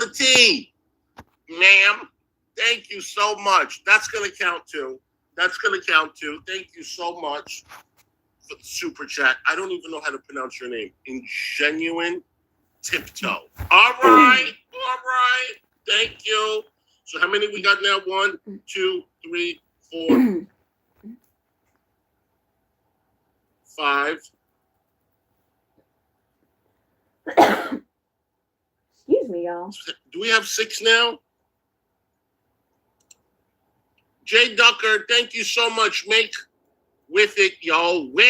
the tea, ma'am. Thank you so much. That's going to count too. Thank you so much for the super chat. I don't even know how to pronounce your name. Ingenuine Tiptoe. All right. Thank you. So how many we got now? 1, 2, 3, 4, 5. Excuse me, y'all. Do we have 6 now? Jay Ducker, thank you so much. Make with it, y'all. Wet.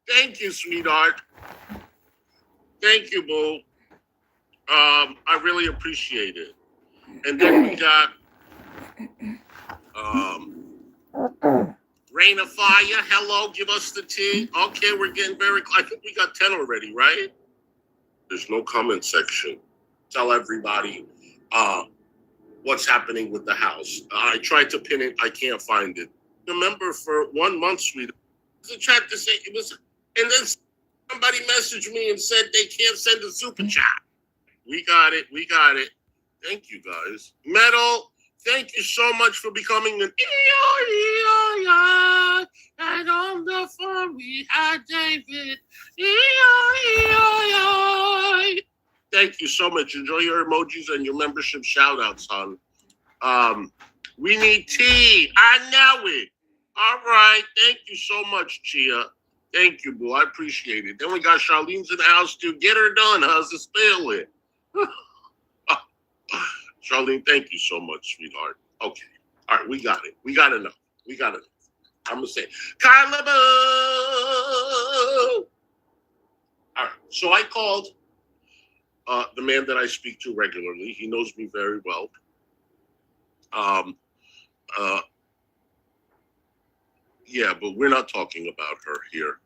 Thank you, sweetheart. Thank you, boo. I really appreciate it. And then we got Rain of Fire. Hello, give us the tea. Okay, we're getting very close. I think we got 10 already, right? There's no comment section. Tell everybody what's happening with the house. I tried to pin it. I can't find it. Remember, for 1 month, sweetheart, the chat to say it was, and then somebody messaged me and said they can't send a super chat. We got it. Thank you, guys. Metal, thank you so much for becoming an and on the phone we had David. Thank you so much. Enjoy your emojis and your membership shout outs, hon. We need tea. I know it. All right. Thank you so much, Chia. Thank you, boo. I appreciate it. Then we got Charlene's in the house too. Get her done, how's the spell it? Charlene, thank you so much, sweetheart. Okay. All right, we got it. We got enough. I'm going to say, Kyla Boo! All right, so I called the man that I speak to regularly. He knows me very well. Yeah, but we're not talking about her here.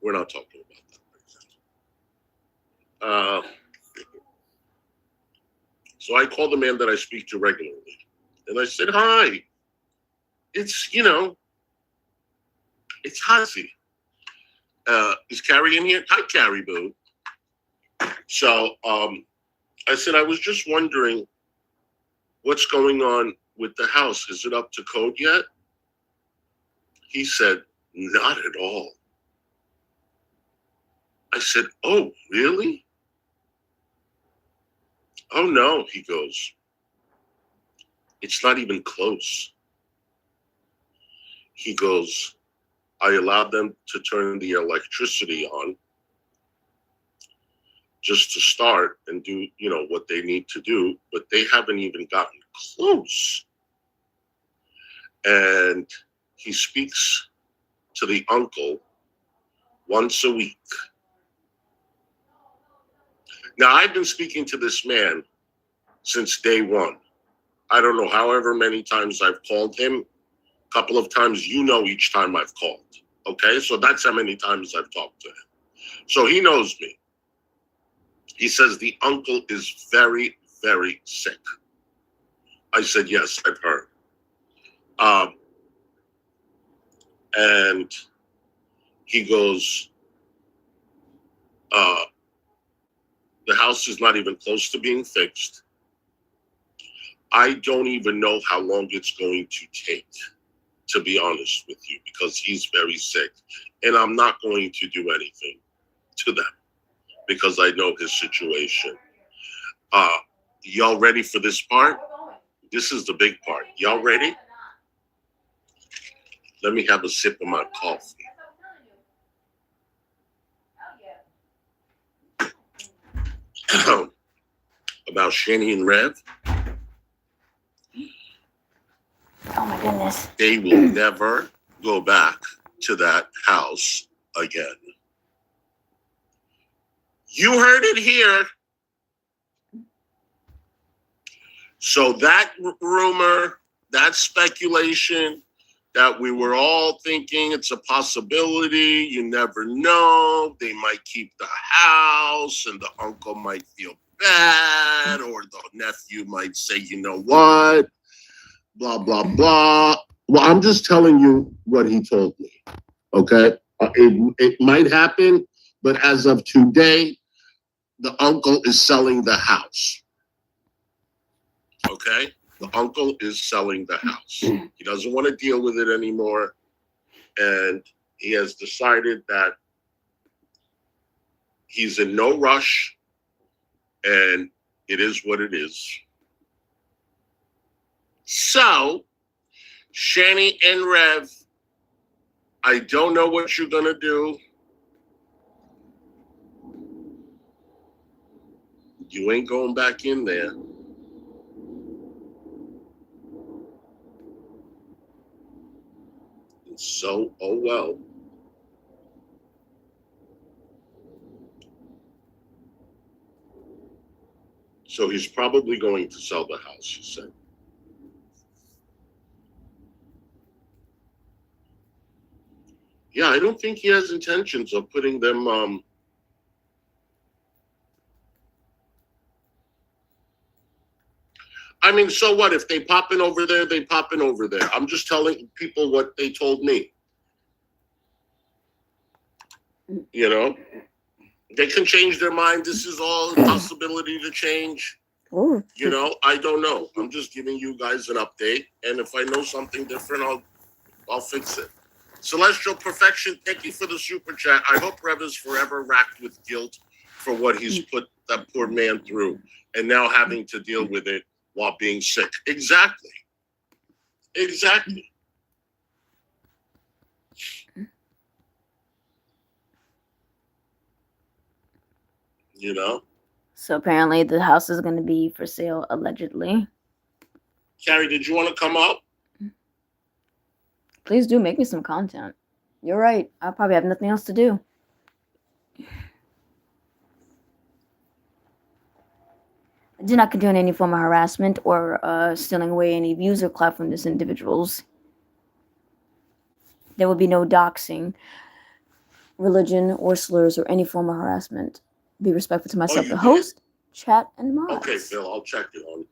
We're not talking about that. So I called the man that I speak to regularly, and I said, "Hi, it's it's Hazi. Is Carrie in here? Hi, Carrie Boo." So I said, I was just wondering what's going on with the house. Is it up to code yet? He said, not at all. I said, oh, really? Oh, no, he goes. It's not even close. He goes, I allowed them to turn the electricity on just to start and do, what they need to do, but they haven't even gotten close. And he speaks to the uncle once a week. Now, I've been speaking to this man since day one. I don't know however many times I've called him. A couple of times, each time I've called. Okay, so that's how many times I've talked to him. So he knows me. He says the uncle is very, very sick. I said, yes, I've heard. And he goes, the house is not even close to being fixed. I don't even know how long it's going to take, to be honest with you, because he's very sick. And I'm not going to do anything to them because I know his situation. Y'all ready for this part? This is the big part. Y'all ready? Let me have a sip of my coffee. About Shani and Rev. Oh my goodness. They will never go back to that house again. You heard it here. So that rumor, that speculation, that we were all thinking it's a possibility, you never know, they might keep the house and the uncle might feel bad or the nephew might say, you know what, blah, blah, blah. Well, I'm just telling you what he told me, okay? It might happen, but as of today, the uncle is selling the house. Okay? The uncle is selling the house. He doesn't want to deal with it anymore. And he has decided that he's in no rush, and it is what it is. So, Shani and Rev, I don't know what you're going to do. You ain't going back in there. And so, oh well. So he's probably going to sell the house, he said. Yeah, I don't think he has intentions of putting them I mean, so what? If they pop in over there, they pop in over there. I'm just telling people what they told me. You know? They can change their mind. This is all a possibility to change. Ooh. You know, I don't know. I'm just giving you guys an update. And if I know something different, I'll fix it. Celestial Perfection, thank you for the super chat. I hope Rev is forever racked with guilt for what he's put that poor man through and now having to deal with it while being sick. Exactly. Exactly. You know? So apparently the house is going to be for sale, allegedly. Carrie, did you want to come up? Please do make me some content. You're right. I'll probably have nothing else to do. I did not condone any form of harassment or stealing away any views or clout from these individuals. There will be no doxing, religion, or slurs, or any form of harassment. Be respectful to myself, the host, chat, and mods. Okay, Phil, I'll check it on.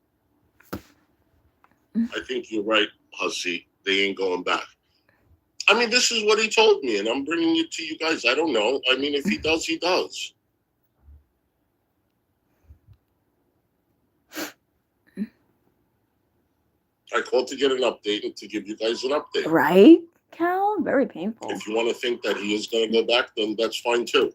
I think you're right, Hussy. They ain't going back. I mean, this is what he told me, and I'm bringing it to you guys. I don't know. I mean, if he does, he does. I called to get an update and to give you guys an update. Right, Cal? Very painful. If you want to think that he is going to go back, then that's fine too.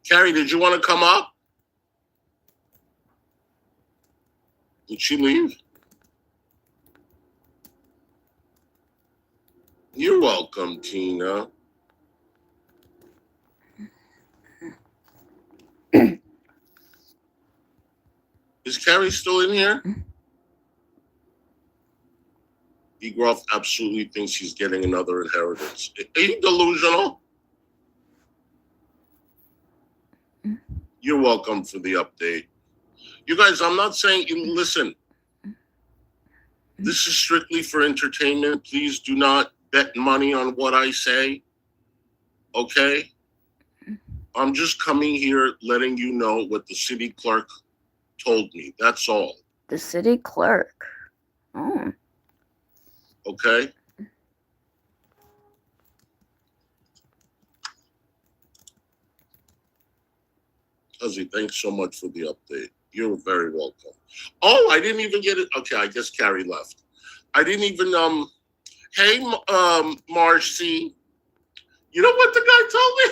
Carrie, did you want to come up? Did she leave? You're welcome, Tina. Is Carrie still in here? E. Groff absolutely thinks he's getting another inheritance. Are you delusional? You're welcome for the update. You guys, I'm not saying, listen, this is strictly for entertainment. Please do not bet money on what I say. Okay? I'm just coming here letting you know what the city clerk told me. That's all. The city clerk. Oh. Okay? Huzzy, thanks so much for the update. You're very welcome. Oh, I didn't even get it. Okay, I guess Carrie left. I didn't even, hey, Marcy. You know what the guy told me?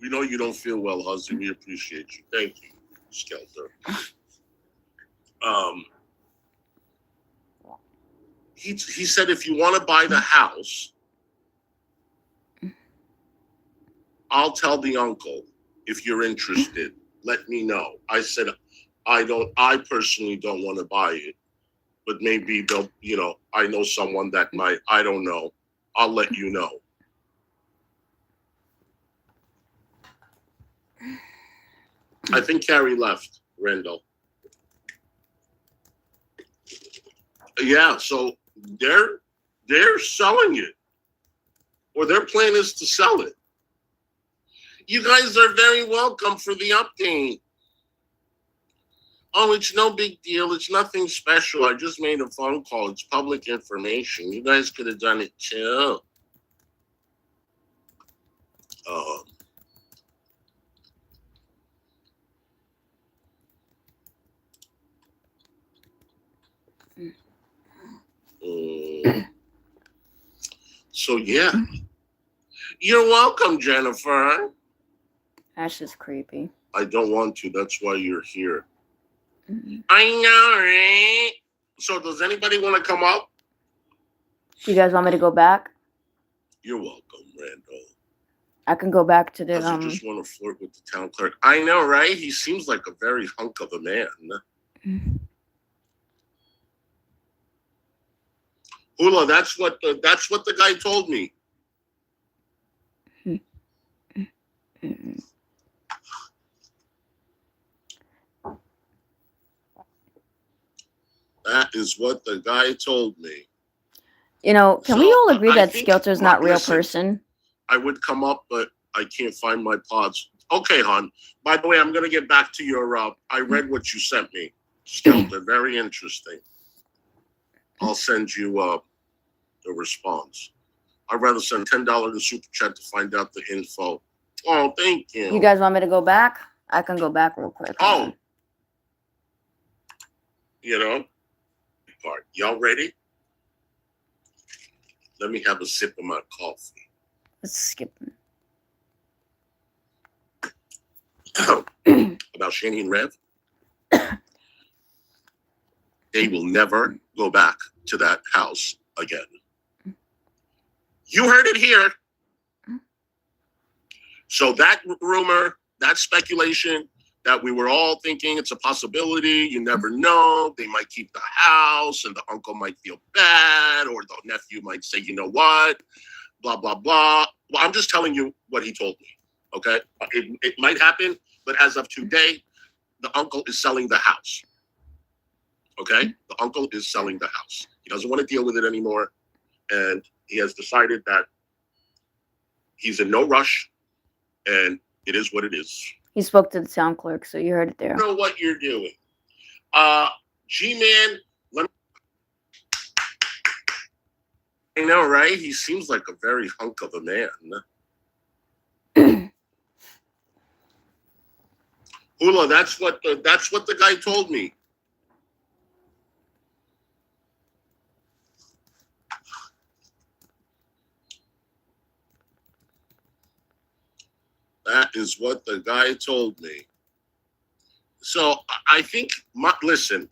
We know you don't feel well, Huzzy. We appreciate you. Thank you, Skelter. He said if you want to buy the house, I'll tell the uncle if you're interested. Let me know. I said I personally don't want to buy it, but maybe they'll, I know someone that might. I don't know. I'll let you know. I think Carrie left, Randall. Yeah, so they're selling it, or their plan is to sell it. You guys are very welcome for the update. Oh, it's no big deal. It's nothing special. I just made a phone call. It's public information. You guys could have done it too. So yeah, you're welcome, Jennifer. That's just creepy. I don't want to. That's why you're here. Mm-hmm. I know, right? So does anybody want to come up? Do you guys want me to go back? You're welcome, Randall. I can go back to the Does he just want to flirt with the town clerk? I know, right? He seems like a very hunk of a man. Hula, that's what the guy told me. That is what the guy told me. You know, can we all agree that Skelter's not real listen, person? I would come up, but I can't find my pods. Okay, hon. By the way, I'm going to get back to your, I read what you sent me. Skelter, very interesting. I'll send you a response. I'd rather send $10 to Super Chat to find out the info. Oh, thank you. You guys want me to go back? I can go back real quick. Oh. You know? Y'all ready? Let me have a sip of my coffee. Let's skip them. About Shani and Rev. They will never go back to that house again. You heard it here. So that rumor, that speculation that we were all thinking it's a possibility, you never know, they might keep the house and the uncle might feel bad or the nephew might say, you know what, blah, blah, blah. Well, I'm just telling you what he told me, okay? It might happen, but as of today, the uncle is selling the house, okay? The uncle is selling the house. He doesn't want to deal with it anymore, and he has decided that he's in no rush, and it is what it is. He spoke to the town clerk, so you heard it there. I know what you're doing. G-Man, I know, right? He seems like a very hunk of a man. Hula, that's what the guy told me. That is what the guy told me. So I think, listen,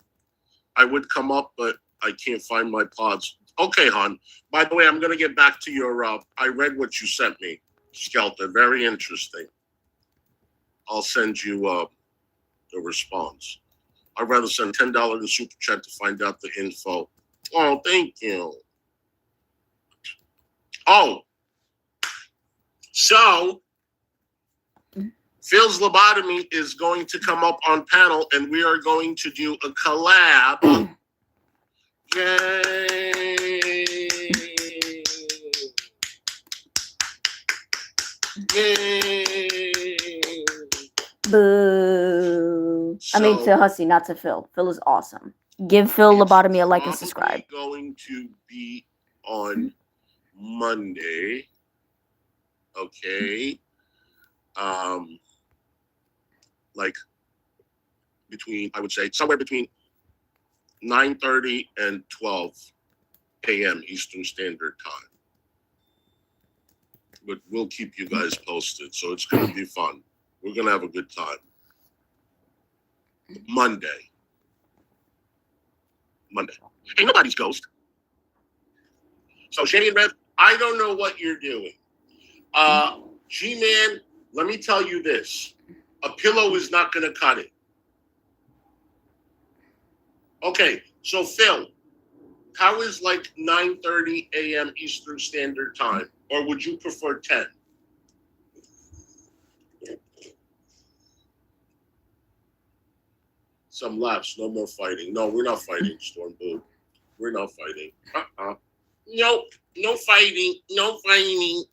I would come up, but I can't find my pods. Okay, hon. By the way, I'm going to get back to your, I read what you sent me, Skelter. Very interesting. I'll send you a response. I'd rather send $10 to Super Chat to find out the info. Oh, thank you. Oh, so Phil's Lobotomy is going to come up on panel, and we are going to do a collab. Yay! Yay! Boo! I mean, to Hussey, not to Phil. Phil is awesome. Give Phil Lobotomy a like and subscribe. It's going to be on Monday. Okay. Like I would say somewhere between 9:30 and 12 a.m. Eastern Standard Time. But we'll keep you guys posted, so it's going to be fun. We're going to have a good time. Monday. Ain't nobody's ghost. So, Shani and Rev, I don't know what you're doing. G-Man, let me tell you this. A pillow is not going to cut it. Okay, so Phil, how is like 9:30 a.m. Eastern Standard Time? Or would you prefer 10? Some laughs, no more fighting. No, we're not fighting, Storm Boo. We're not fighting. Nope, no fighting, no fighting.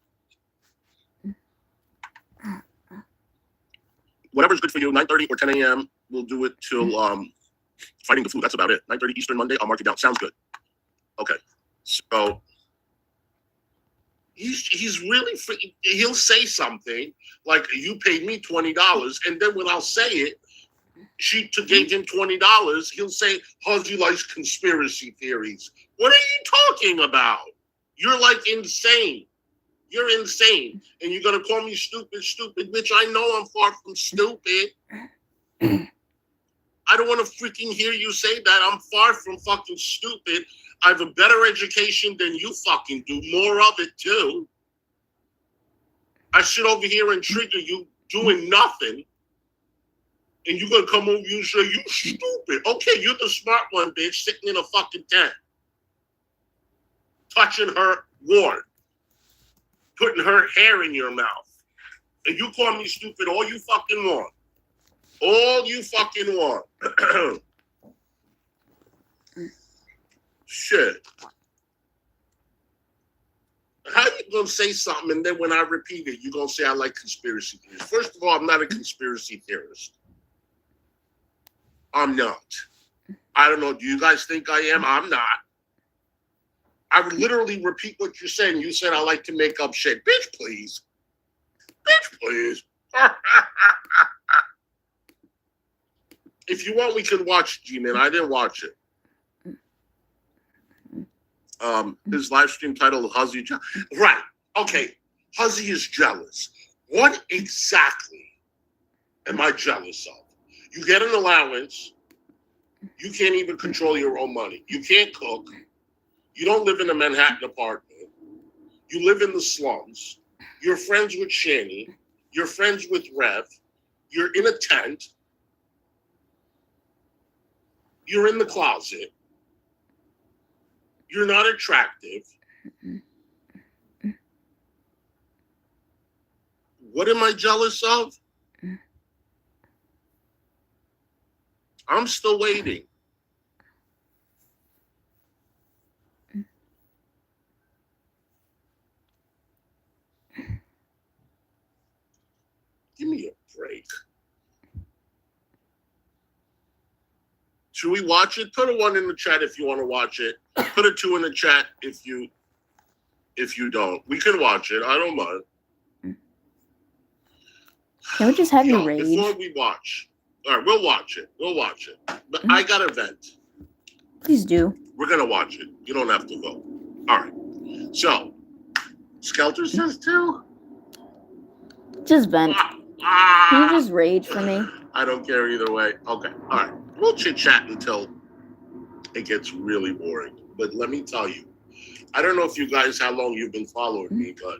whatever's good for you. 9:30 or 10 a.m. We'll do it till fighting the flu. That's about it. 9:30 Eastern Monday. I'll mark it down. Sounds good. Okay. So he's really he'll say something like, "You paid me $20," and then when I'll say it, she gave him $20. He'll say, "Huzzy likes conspiracy theories." What are you talking about? You're like insane. You're insane, and you're gonna call me stupid, bitch. I know I'm far from stupid. I don't want to freaking hear you say that. I'm far from fucking stupid. I have a better education than you fucking do. More of it, too. I sit over here and trigger you doing nothing. And you're going to come over and say, "You stupid." Okay, you're the smart one, bitch, sitting in a fucking tent. Touching her ward. Putting her hair in your mouth. And you call me stupid all you fucking want. All you fucking want. Shit. How you gonna say something and then when I repeat it, you're gonna say I like conspiracy theories? First of all, I'm not a conspiracy theorist. I'm not. I don't know. Do you guys think I am? I'm not. I would literally repeat what you said, and you said I like to make up shit. Bitch, please. Bitch, please. If you want, we can watch G-Man. I didn't watch it. His live stream titled Huzzy. Right. Okay. Huzzy is jealous. What exactly am I jealous of? You get an allowance. You can't even control your own money. You can't cook. You don't live in a Manhattan apartment. You live in the slums. You're friends with Shani. You're friends with Rev. You're in a tent. You're in the closet. You're not attractive. What am I jealous of? I'm still waiting. Give me a break. Should we watch it? Put a 1 in the chat if you want to watch it. Put a 2 in the chat if you don't. We can watch it. I don't mind. Can we just have you rage? Before we watch. All right, we'll watch it. We'll watch it. But I got a vent. Please do. We're going to watch it. You don't have to vote. All right. So, Skelter says 2? Just vent. Can you just rage for me? I don't care either way. Okay. All right. We'll chit-chat until it gets really boring. But let me tell you, I don't know if you guys, how long you've been following me, but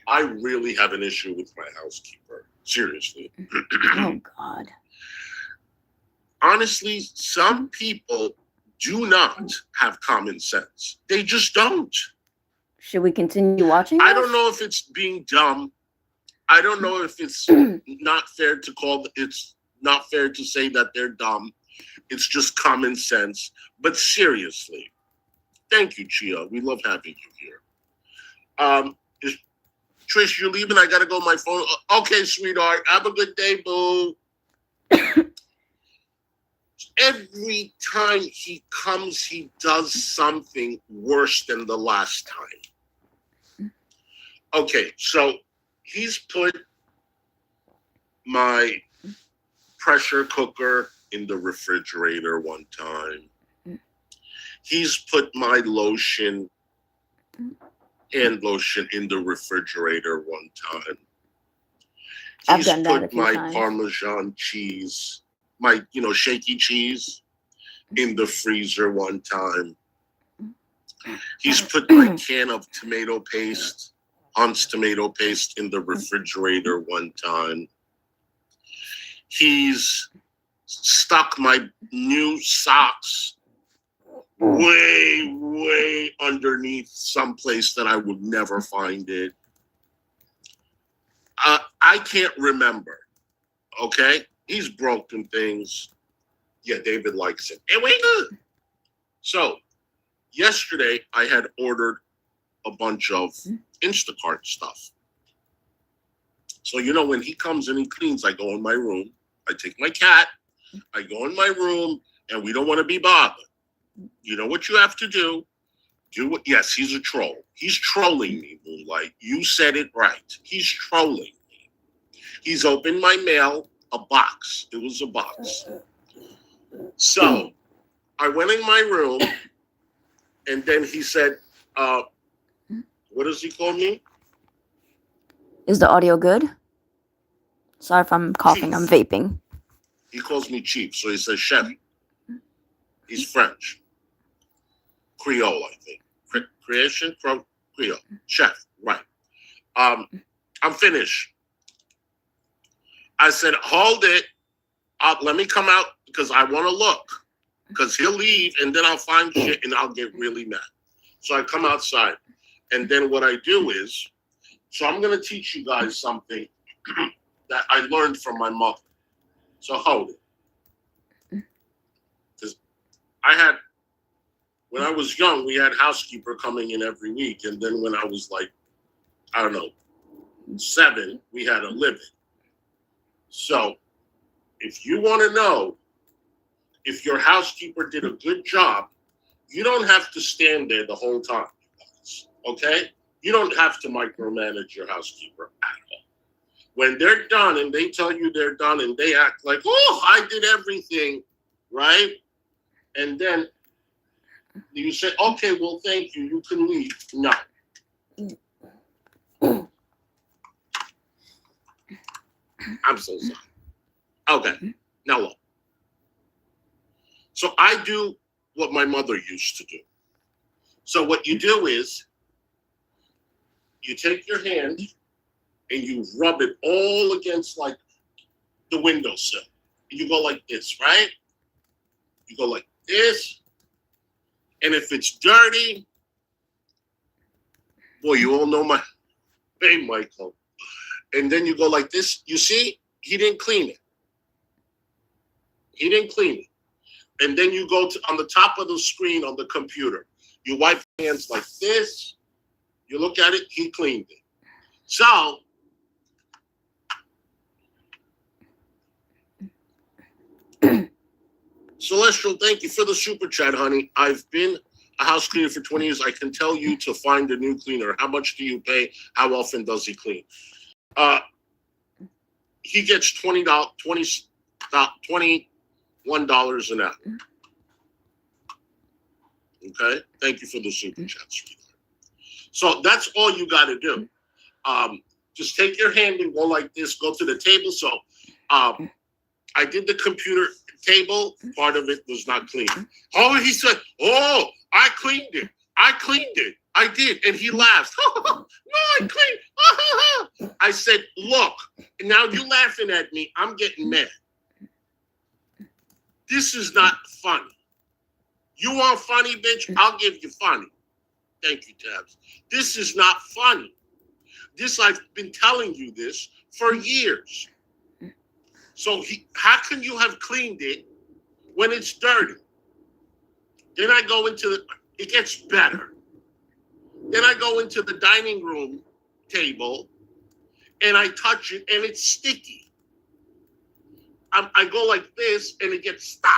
I really have an issue with my housekeeper. Seriously. Oh, God. Honestly, some people do not have common sense. They just don't. Should we continue watching this? I don't know if it's being dumb. I don't know if it's not fair to it's not fair to say that they're dumb. It's just common sense. But seriously, thank you, Chia. We love having you here. Trish, you're leaving? I gotta go on my phone. Okay, sweetheart. Have a good day, boo. Every time he comes, he does something worse than the last time. Okay, so he's put my pressure cooker in the refrigerator one time. He's put my lotion in the refrigerator one time. He's put my Parmesan cheese, my shaky cheese, in the freezer one time. He's put my can of tomato paste, Hunt's tomato paste, in the refrigerator one time. He's stuck my new socks way underneath someplace that I would never find it. I can't remember. Okay? He's broken things. Yeah, David likes it. And we good. So, yesterday I had ordered a bunch of Instacart stuff. So, when he comes and he cleans, I go in my room. I take my cat. I go in my room, and we don't want to be bothered. You know what you have to do? Do what? Yes, he's a troll. He's trolling me, Moonlight. You said it right. He's trolling me. He's opened my mail, a box. It was a box. So I went in my room, and then he said, what does he call me? Is the audio good? Sorry if I'm coughing. Chief. I'm vaping. He calls me Chief, so he says chef. He's French. Creole, I think. Creation from Creole. Chef, right. I'm finished. I said, hold it. Let me come out because I want to look. Because he'll leave and then I'll find shit and I'll get really mad. So I come outside. And then what I do is, so I'm going to teach you guys something that I learned from my mother. So hold it. Because when I was young, we had housekeeper coming in every week. And then when I was like, 7, we had a living. So if you want to know if your housekeeper did a good job, you don't have to stand there the whole time, guys, okay? You don't have to micromanage your housekeeper at all. When they're done and they tell you they're done and they act like, oh, I did everything, right? And then you say, okay, well, thank you. You can leave. No. I'm so sorry. Okay. Now look. So I do what my mother used to do. So what you do is you take your hand and you rub it all against like the windowsill. You go like this, right? You go like this. And if it's dirty, boy, you all know my name, Michael. And then you go like this. You see, he didn't clean it. He didn't clean it. And then you go to on the top of the screen on the computer. You wipe your hands like this. You look at it, he cleaned it. So, Celestial, thank you for the super chat, honey. I've been a house cleaner for 20 years. I can tell you to find a new cleaner. How much do you pay? How often does he clean? He gets $21 an hour. Okay? Thank you for the super chat, sweetheart. So that's all you got to do. Just take your hand and go like this. Go to the table. So I did the computer table. Part of it was not clean. Oh, he said, oh, I cleaned it. I cleaned it. I did. And he laughed. No, I cleaned. I said, look, now you laughing at me. I'm getting mad. This is not funny. You want funny, bitch? I'll give you funny. Thank you, Tabs. This is not funny. I've been telling you this for years. So how can you have cleaned it when it's dirty? Then I go it gets better. Then I go into the dining room table and I touch it and it's sticky. I go like this and it gets stuck.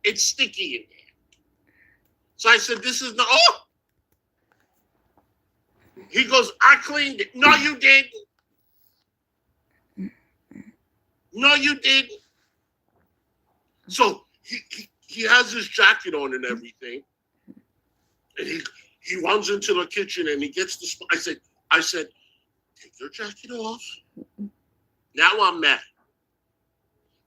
It's sticky in there. So I said, this is not, oh! He goes, I cleaned it. No, you didn't. No, you didn't. So he has his jacket on and everything. And he runs into the kitchen and he gets the, I said, take your jacket off. Now I'm mad.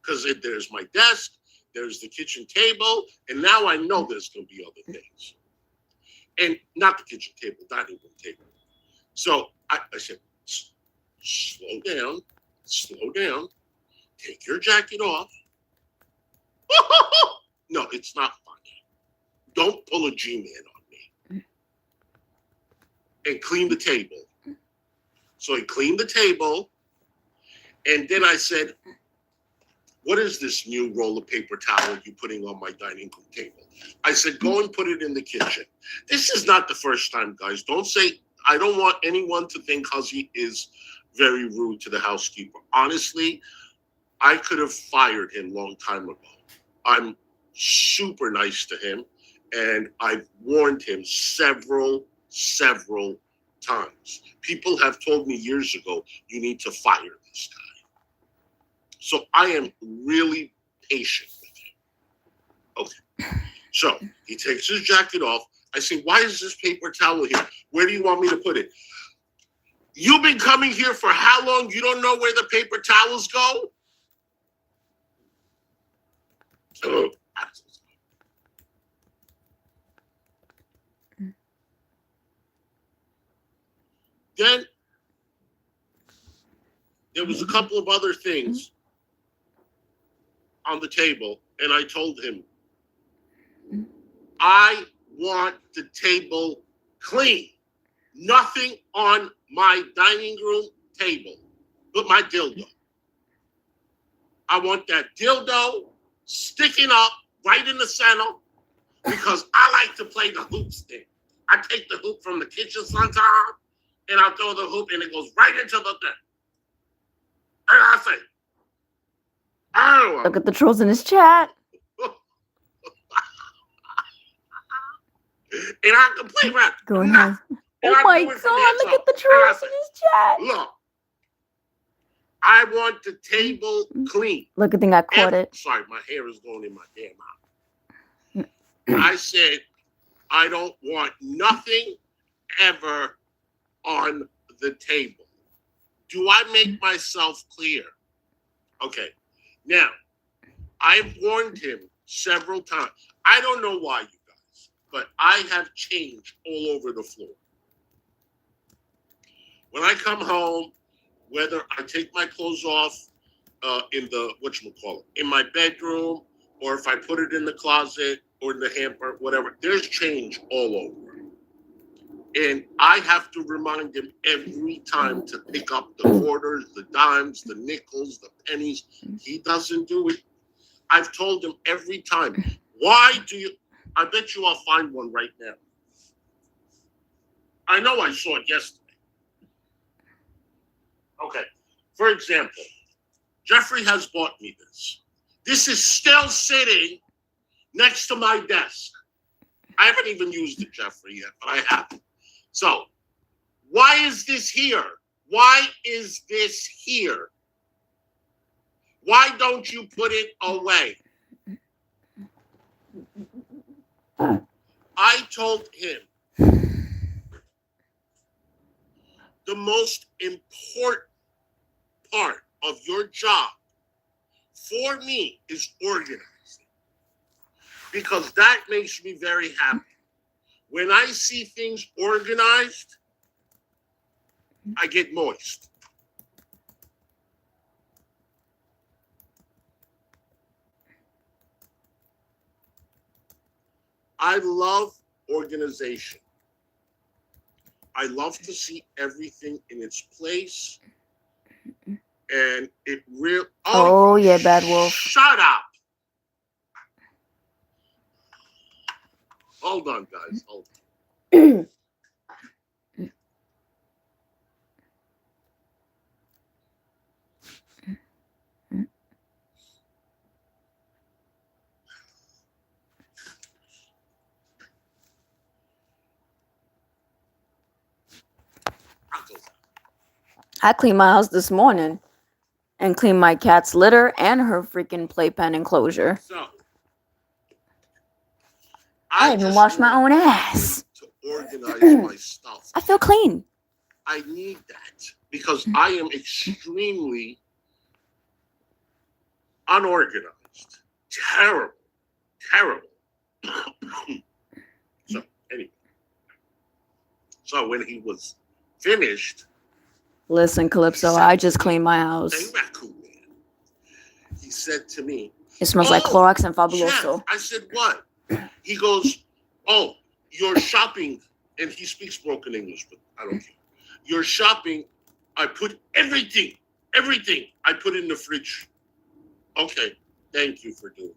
Because there's my desk, there's the kitchen table, and now I know there's going to be other things. And not the kitchen table, dining room table. So I said, slow down, take your jacket off. No, it's not funny. Don't pull a G-man on me. And clean the table. So he cleaned the table, and then I said, what is this new roll of paper towel you're putting on my dining room table? I said, go and put it in the kitchen. This is not the first time, guys. Don't say, I don't want anyone to think Huzzy is very rude to the housekeeper. Honestly, I could have fired him long time ago. I'm super nice to him, and I've warned him several times. People have told me years ago, you need to fire this guy. So I am really patient with him. Okay. So he takes his jacket off. I say, why is this paper towel here? Where do you want me to put it? You've been coming here for how long? You don't know where the paper towels go? Then there was a couple of other things on the table, and I told him, I want the table clean. Nothing on my dining room table but my dildo. I want that dildo sticking up right in the center because I like to play the hoop stick. I take the hoop from the kitchen sometimes and I throw the hoop and it goes right into the thing. And I say, oh. Look at the trolls in his chat. And I can play around. Go ahead. Oh my God, look at the trolls in his chat. Look, I want the table clean. Look, I think I caught it. Sorry, my hair is going in my damn mouth. I said, I don't want nothing ever on the table. Do I make myself clear? Okay. Now, I've warned him several times. I don't know why, you guys, but I have changed all over the floor. When I come home, whether I take my clothes off in the, in my bedroom, or if I put it in the closet or in the hamper, whatever, there's change all over. And I have to remind him every time to pick up the quarters, the dimes, the nickels, the pennies. He doesn't do it. I've told him every time, why do you, I bet you I'll find one right now. I know I saw it yesterday. Okay, for example, Jeffrey has bought me this. This is still sitting next to my desk. I haven't even used it, Jeffrey, yet, but I have. So, why is this here? Why is this here? Why don't you put it away? I told him the most important part of your job for me is organizing, because that makes me very happy. When I see things organized, I get moist. I love organization. I love to see everything in its place. And it real. Oh yeah, Bad Wolf. Shut up. Hold on, guys. Hold on. I cleaned my house this morning and cleaned my cat's litter and her freaking playpen enclosure. So, I even washed my own ass. To organize my stuff. I feel clean. I need that because I am extremely unorganized. Terrible. So, anyway. So, when he was finished. Listen, Calypso, I just cleaned my house. He said to me, it smells like Clorox and Fabuloso. Jeff. I said, what? He goes, oh, you're shopping. And he speaks broken English, but I don't care. You're shopping. I put everything I put in the fridge. Okay, thank you for doing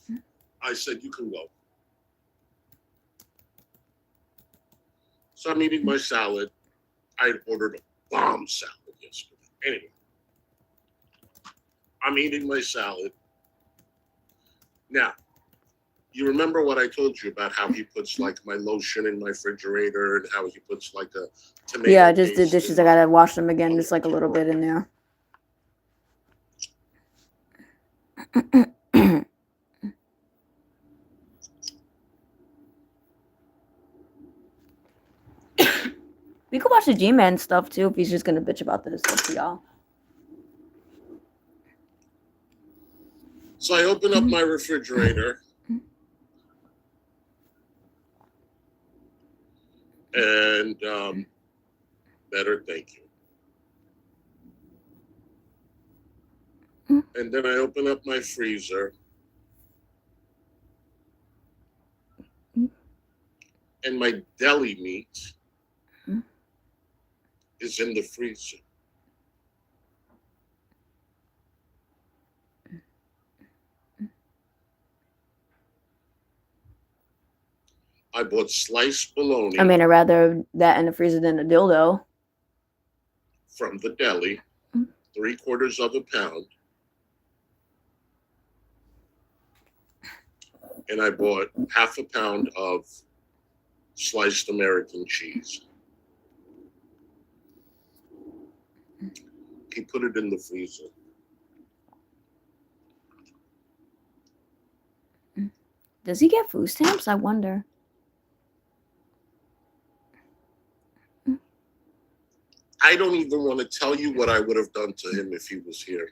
that. I said, you can go. So I'm eating my salad. I had ordered a bomb salad yesterday. Anyway, I'm eating my salad. Now, you remember what I told you about how he puts like my lotion in my refrigerator and how he puts like a tomato Yeah, I just did paste dishes. in I my- gotta wash them again, just like a little bit in there. We could watch the G-Man stuff too if he's just gonna bitch about this. Up to y'all. So I open up my refrigerator and better, thank you. And then I open up my freezer and my deli meat is in the freezer. I bought sliced bologna I mean, I'd rather that in the freezer than a dildo. from the deli, 3/4 of a pound. And I bought 1/2 pound of sliced American cheese. He put it in the freezer. Does he get food stamps? I wonder. I don't even want to tell you what I would have done to him if he was here.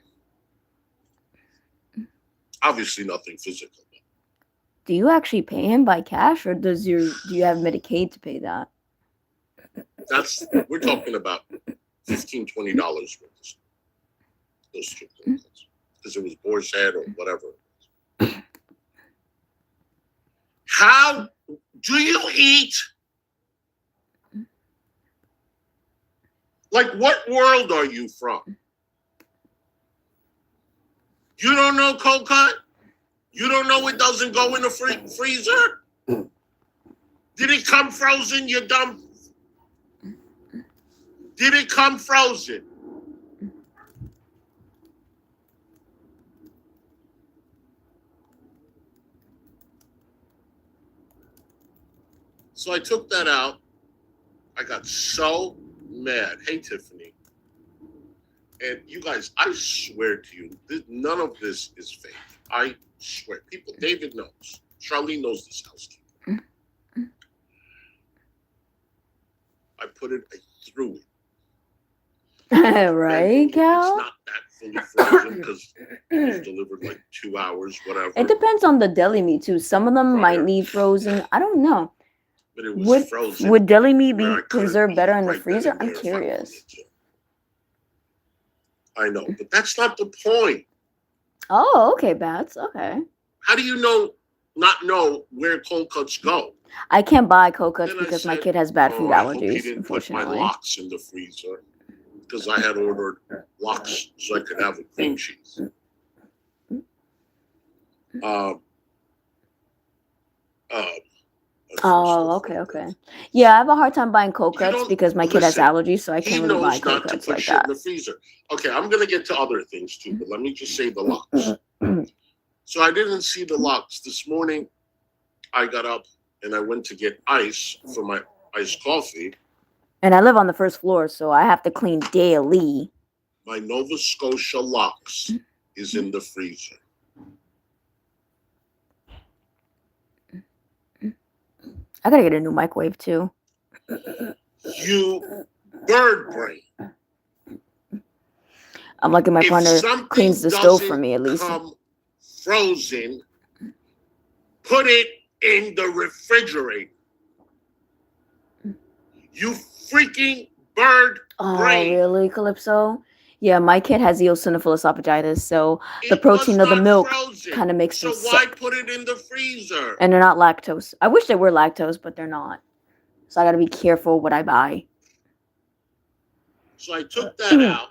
Obviously, nothing physical. Do you actually pay him by cash, or do you have Medicaid to pay that? We're talking about $15, $20 worth of those two things. Because it was boar's head or whatever. How do you eat? Like, what world are you from? You don't know cold cut? You don't know it doesn't go in the freezer? Did it come frozen, you dumb? Did it come frozen? So I took that out. I got so mad. Hey, Tiffany. And you guys, I swear to you, none of this is fake. I swear. People, David knows. Charlene knows this housekeeper. I threw it. Right, Cal? It's not that fully frozen because it was delivered like 2 hours, whatever. It depends on the deli meat too. Some of them might need frozen. I don't know. But it was frozen. Would deli meat where be I couldn't preserved better in the right then freezer? and I'm there if I curious. wanted to. I know, but that's not the point. Oh, okay, Bats. Okay. How do you not know where cold cuts go? I can't buy cold cuts Then I because my said, kid has bad food I hope he allergies, didn't put my unfortunately. lox in the freezer because I had ordered lox so I could have a cream cheese. Oh, okay. Yeah, I have a hard time buying cold cuts because my kid has listen, allergies, so I He can't really buy knows cold not to cuts put like shit in that. the freezer. Okay, I'm gonna get to other things too, but let me just say the lox. So I didn't see the lox this morning. I got up and I went to get ice for my iced coffee. And I live on the first floor, so I have to clean daily. My Nova Scotia lox is in the freezer. I gotta get a new microwave too. You bird brain. I'm lucky my If partner something cleans the stove for doesn't me at least. come frozen, put it in the refrigerator. You freaking bird Oh, brain. really, Calypso? Yeah, my kid has eosinophilus esophagitis, so the It protein was of the not milk frozen. kind of makes So them why sick. put it in the freezer? And they're not lactose. I wish they were lactose, but they're not. So I gotta be careful what I buy. So I took that out.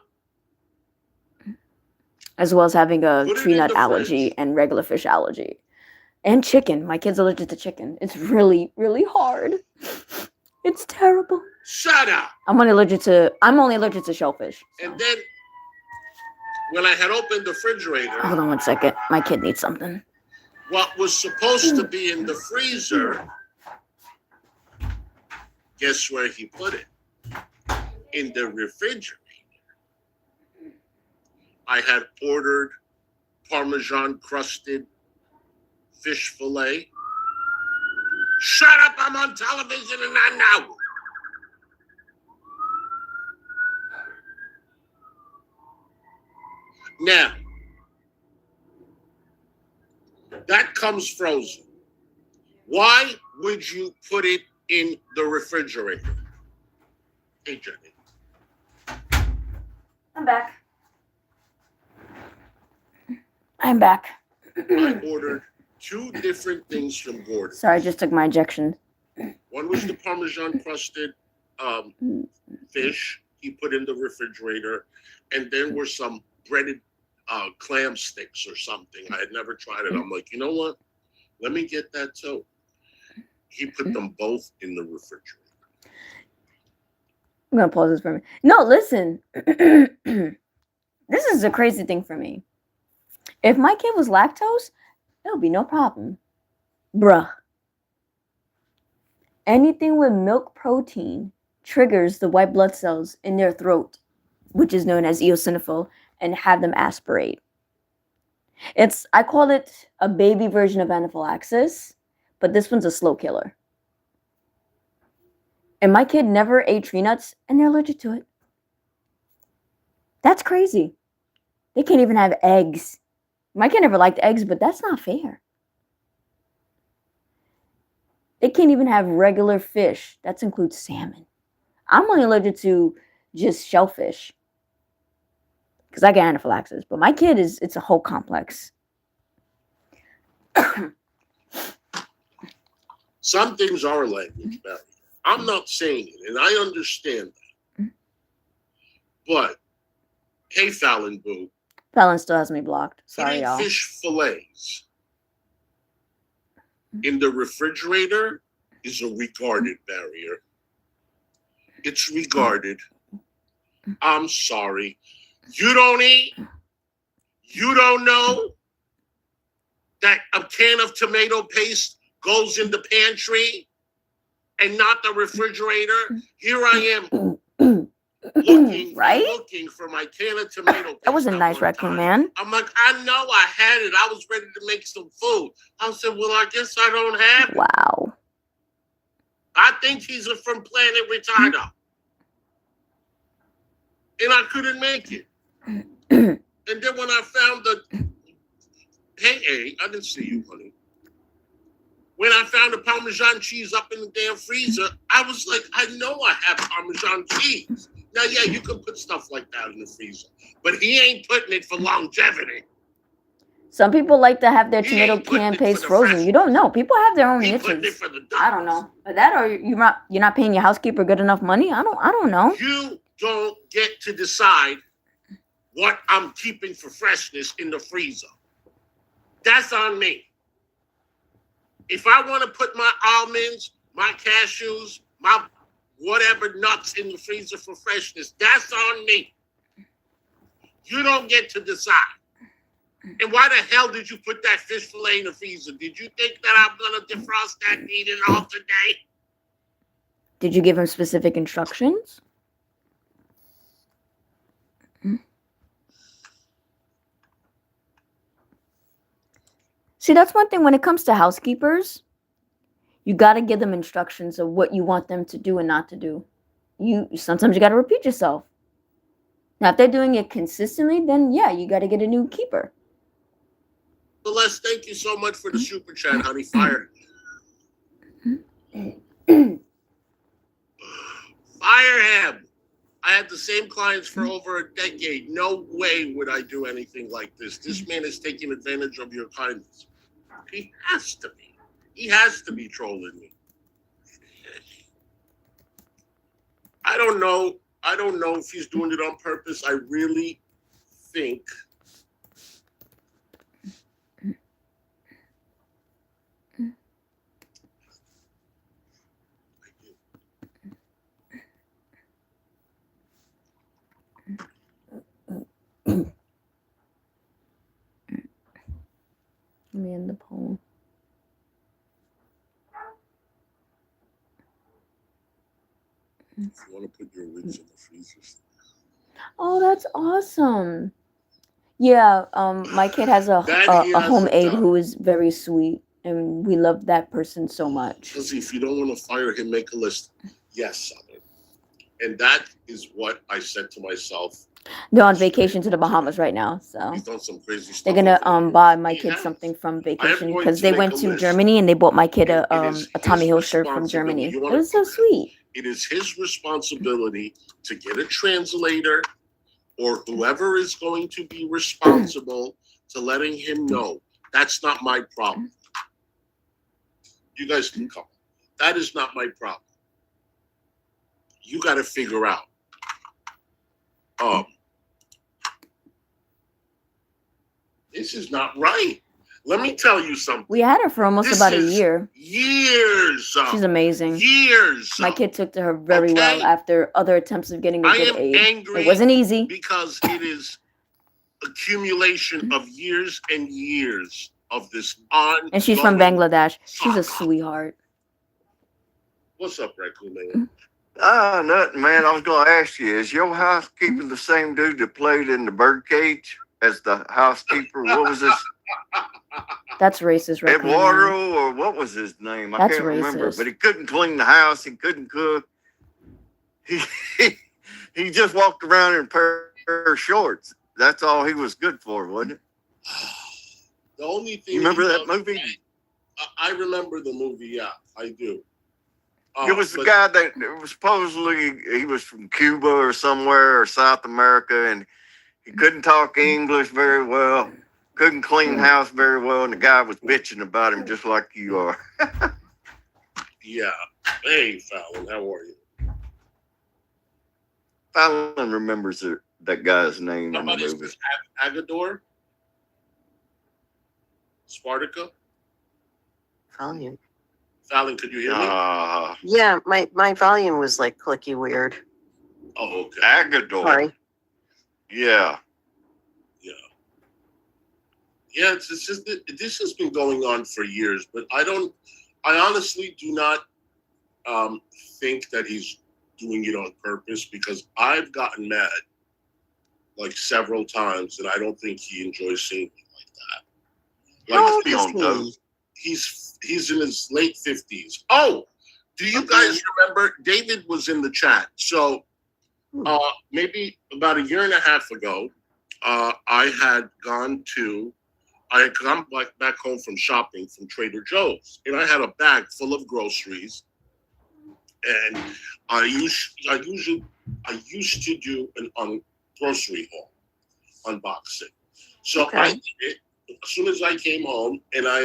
As well as having a Put it tree in nut the allergy fridge. and regular fish allergy. And chicken. My kid's allergic to chicken. It's really, really hard. It's terrible. Shut up. I'm only allergic to shellfish. So. And then when I had opened the refrigerator, Hold on 1 second. My kid needs something. what was supposed to be in the freezer, guess where he put it? In the refrigerator. I had ordered Parmesan crusted fish fillet. Shut up, I'm on television and I know. Now, that comes frozen. Why would you put it in the refrigerator? Hey, Jenny. I'm back. I'm back. I ordered 2 different things from Gordon. Sorry, I just took my injection. One was the Parmesan crusted fish he put in the refrigerator, and then were some breaded clam sticks or something. I had never tried it. I'm like, you know what? Let me get that too. He put them both in the refrigerator. I'm gonna pause this for a minute. No, listen. This is a crazy thing for me. If my kid was lactose, there would be no problem. Bruh. Anything with milk protein triggers the white blood cells in their throat, which is known as eosinophil, and have them aspirate. I call it a baby version of anaphylaxis, but this one's a slow killer. And my kid never ate tree nuts, and they're allergic to it. That's crazy. They can't even have eggs. My kid never liked eggs, but that's not fair. They can't even have regular fish. That includes salmon. I'm only allergic to just shellfish because I get anaphylaxis. But my kid it's a whole complex. Some things are language barrier. I'm not saying it, and I understand that. But, hey, Fallon Boo. Fallon still has me blocked. Sorry, putting y'all. Fish fillets in the refrigerator is a regarded barrier. It's regarded. I'm sorry. You don't eat? You don't know that a can of tomato paste goes in the pantry and not the refrigerator? Here I am looking for my can of tomato paste. That was a nice raccoon, man. I'm like, I know I had it. I was ready to make some food. I said, well, I guess I don't have it. Wow. I think he's from Planet Retardo. And I couldn't make it. And then when I found I didn't see you, honey. When I found the Parmesan cheese up in the damn freezer, I was like, I know I have Parmesan cheese. Now, yeah, you can put stuff like that in the freezer, but he ain't putting it for longevity. Some people like to have their tomato can paste frozen. You don't know. People have their own niches. I don't know. But that or you're not paying your housekeeper good enough money? I don't know. You don't get to decide what I'm keeping for freshness in the freezer. That's on me. If I want to put my almonds, my cashews, my whatever nuts in the freezer for freshness, that's on me. You don't get to decide. And why the hell did you put that fish fillet in the freezer? Did you think that I'm going to defrost that and eat it all today? Did you give him specific instructions? See, that's one thing when it comes to housekeepers. You got to give them instructions of what you want them to do and not to do. Sometimes you got to repeat yourself. Now, if they're doing it consistently, then yeah, you got to get a new keeper. Celeste, thank you so much for the super chat, honey. Fire. Fire him. I had the same clients for over a decade. No way would I do anything like this. This man is taking advantage of your kindness. He has to be. He has to be trolling me. I don't know. I don't know if he's doing it on purpose. I really think If you want to put your wigs in the freezer. Oh, that's awesome. Yeah, my kid has Then he a has home a aide job. who is very sweet, and we love that person so much. Because if you don't want to fire him, make a list. Yes, Southern. And that is what I said to myself. They're on vacation to the Bahamas right now, so He's done some crazy stuff. they're gonna over there. buy my He kid has. something from I am vacation going because to they make went a to list. Germany and they bought my kid And it is a Tommy his Hilfiger from Germany. responsibility. It You wanna- was so sweet. It is his responsibility to get a translator or whoever is going to be responsible to letting him know. That's not my problem. You guys can come. That is not my problem. You got to figure out. This is not right. Let me tell you something. We had her for almost about a year. Years. She's amazing. Years. My kid took to her very well after other attempts of getting a I good am aid. angry It wasn't easy. because it is accumulation of years and years of this on. And she's from Bangladesh. She's a sweetheart. What's up, Raccoon Man? Nothing, man. I was going to ask you, is your housekeeper the same dude that played in the birdcage as the housekeeper? What was this? That's racist, right? Eduardo, or what was his name? I can't remember. But he couldn't clean the house. He couldn't cook. He just walked around in a pair of shorts. That's all he was good for, wasn't it? The only thing. You remember that movie? I remember the movie. Yeah, I do. It was the guy that was supposedly he was from Cuba or somewhere or South America, and he couldn't talk English very well, couldn't clean the house very well, and the guy was bitching about him just like you are. Yeah. Hey, Fallon, how are you? Fallon remembers that guy's name in the Somebody's movie. Agador? Spartica? Volume. Fallon, could you hear me? Yeah, my volume was like clicky weird. Oh, okay. Agador. Sorry. Yeah. Yeah, it's just this has been going on for years, but I honestly do not think that he's doing it on purpose, because I've gotten mad like several times, and I don't think he enjoys seeing me like that. How Like, old is he? he's in his late 50s. Oh, do you guys remember? David was in the chat. So maybe about a year and a half ago, I had come back home from shopping from Trader Joe's, and I had a bag full of groceries. And I used to do an grocery haul unboxing. So I did it as soon as I came home, and I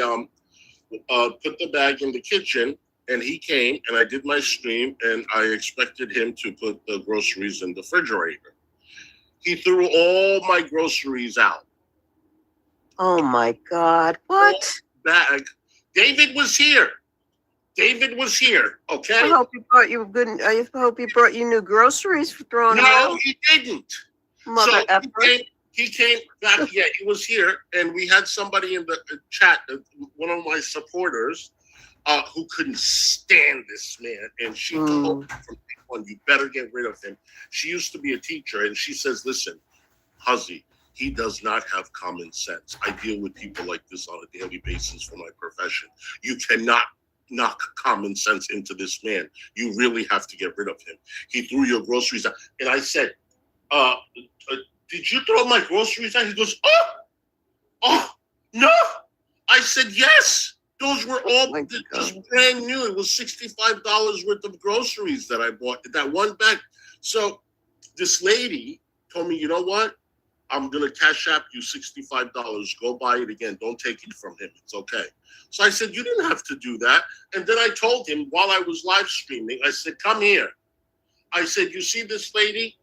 put the bag in the kitchen, and he came, and I did my stream, and I expected him to put the groceries in the refrigerator. He threw all my groceries out. Oh my God! What? Bag. David was here. Okay. I hope he brought you good. I hope he brought you new groceries for throwing them out. No, he didn't. Mother effer. He came back. Yeah, he was here, and we had somebody in the chat, one of my supporters, who couldn't stand this man, and she told me from day one, "You better get rid of him." She used to be a teacher, and she says, "Listen, Huzzy, he does not have common sense. I deal with people like this on a daily basis for my profession. You cannot knock common sense into this man. You really have to get rid of him. He threw your groceries out." And I said, "Did you throw my groceries out?" He goes, oh, no. I said, "Yes. Those were all just brand new. It was $65 worth of groceries that I bought, that one bag." So this lady told me, "You know what? I'm going to cash app you $65. Go buy it again. Don't take it from him. It's okay." So I said, "You didn't have to do that." And then I told him while I was live streaming, I said, "Come here." I said, "You see this lady?"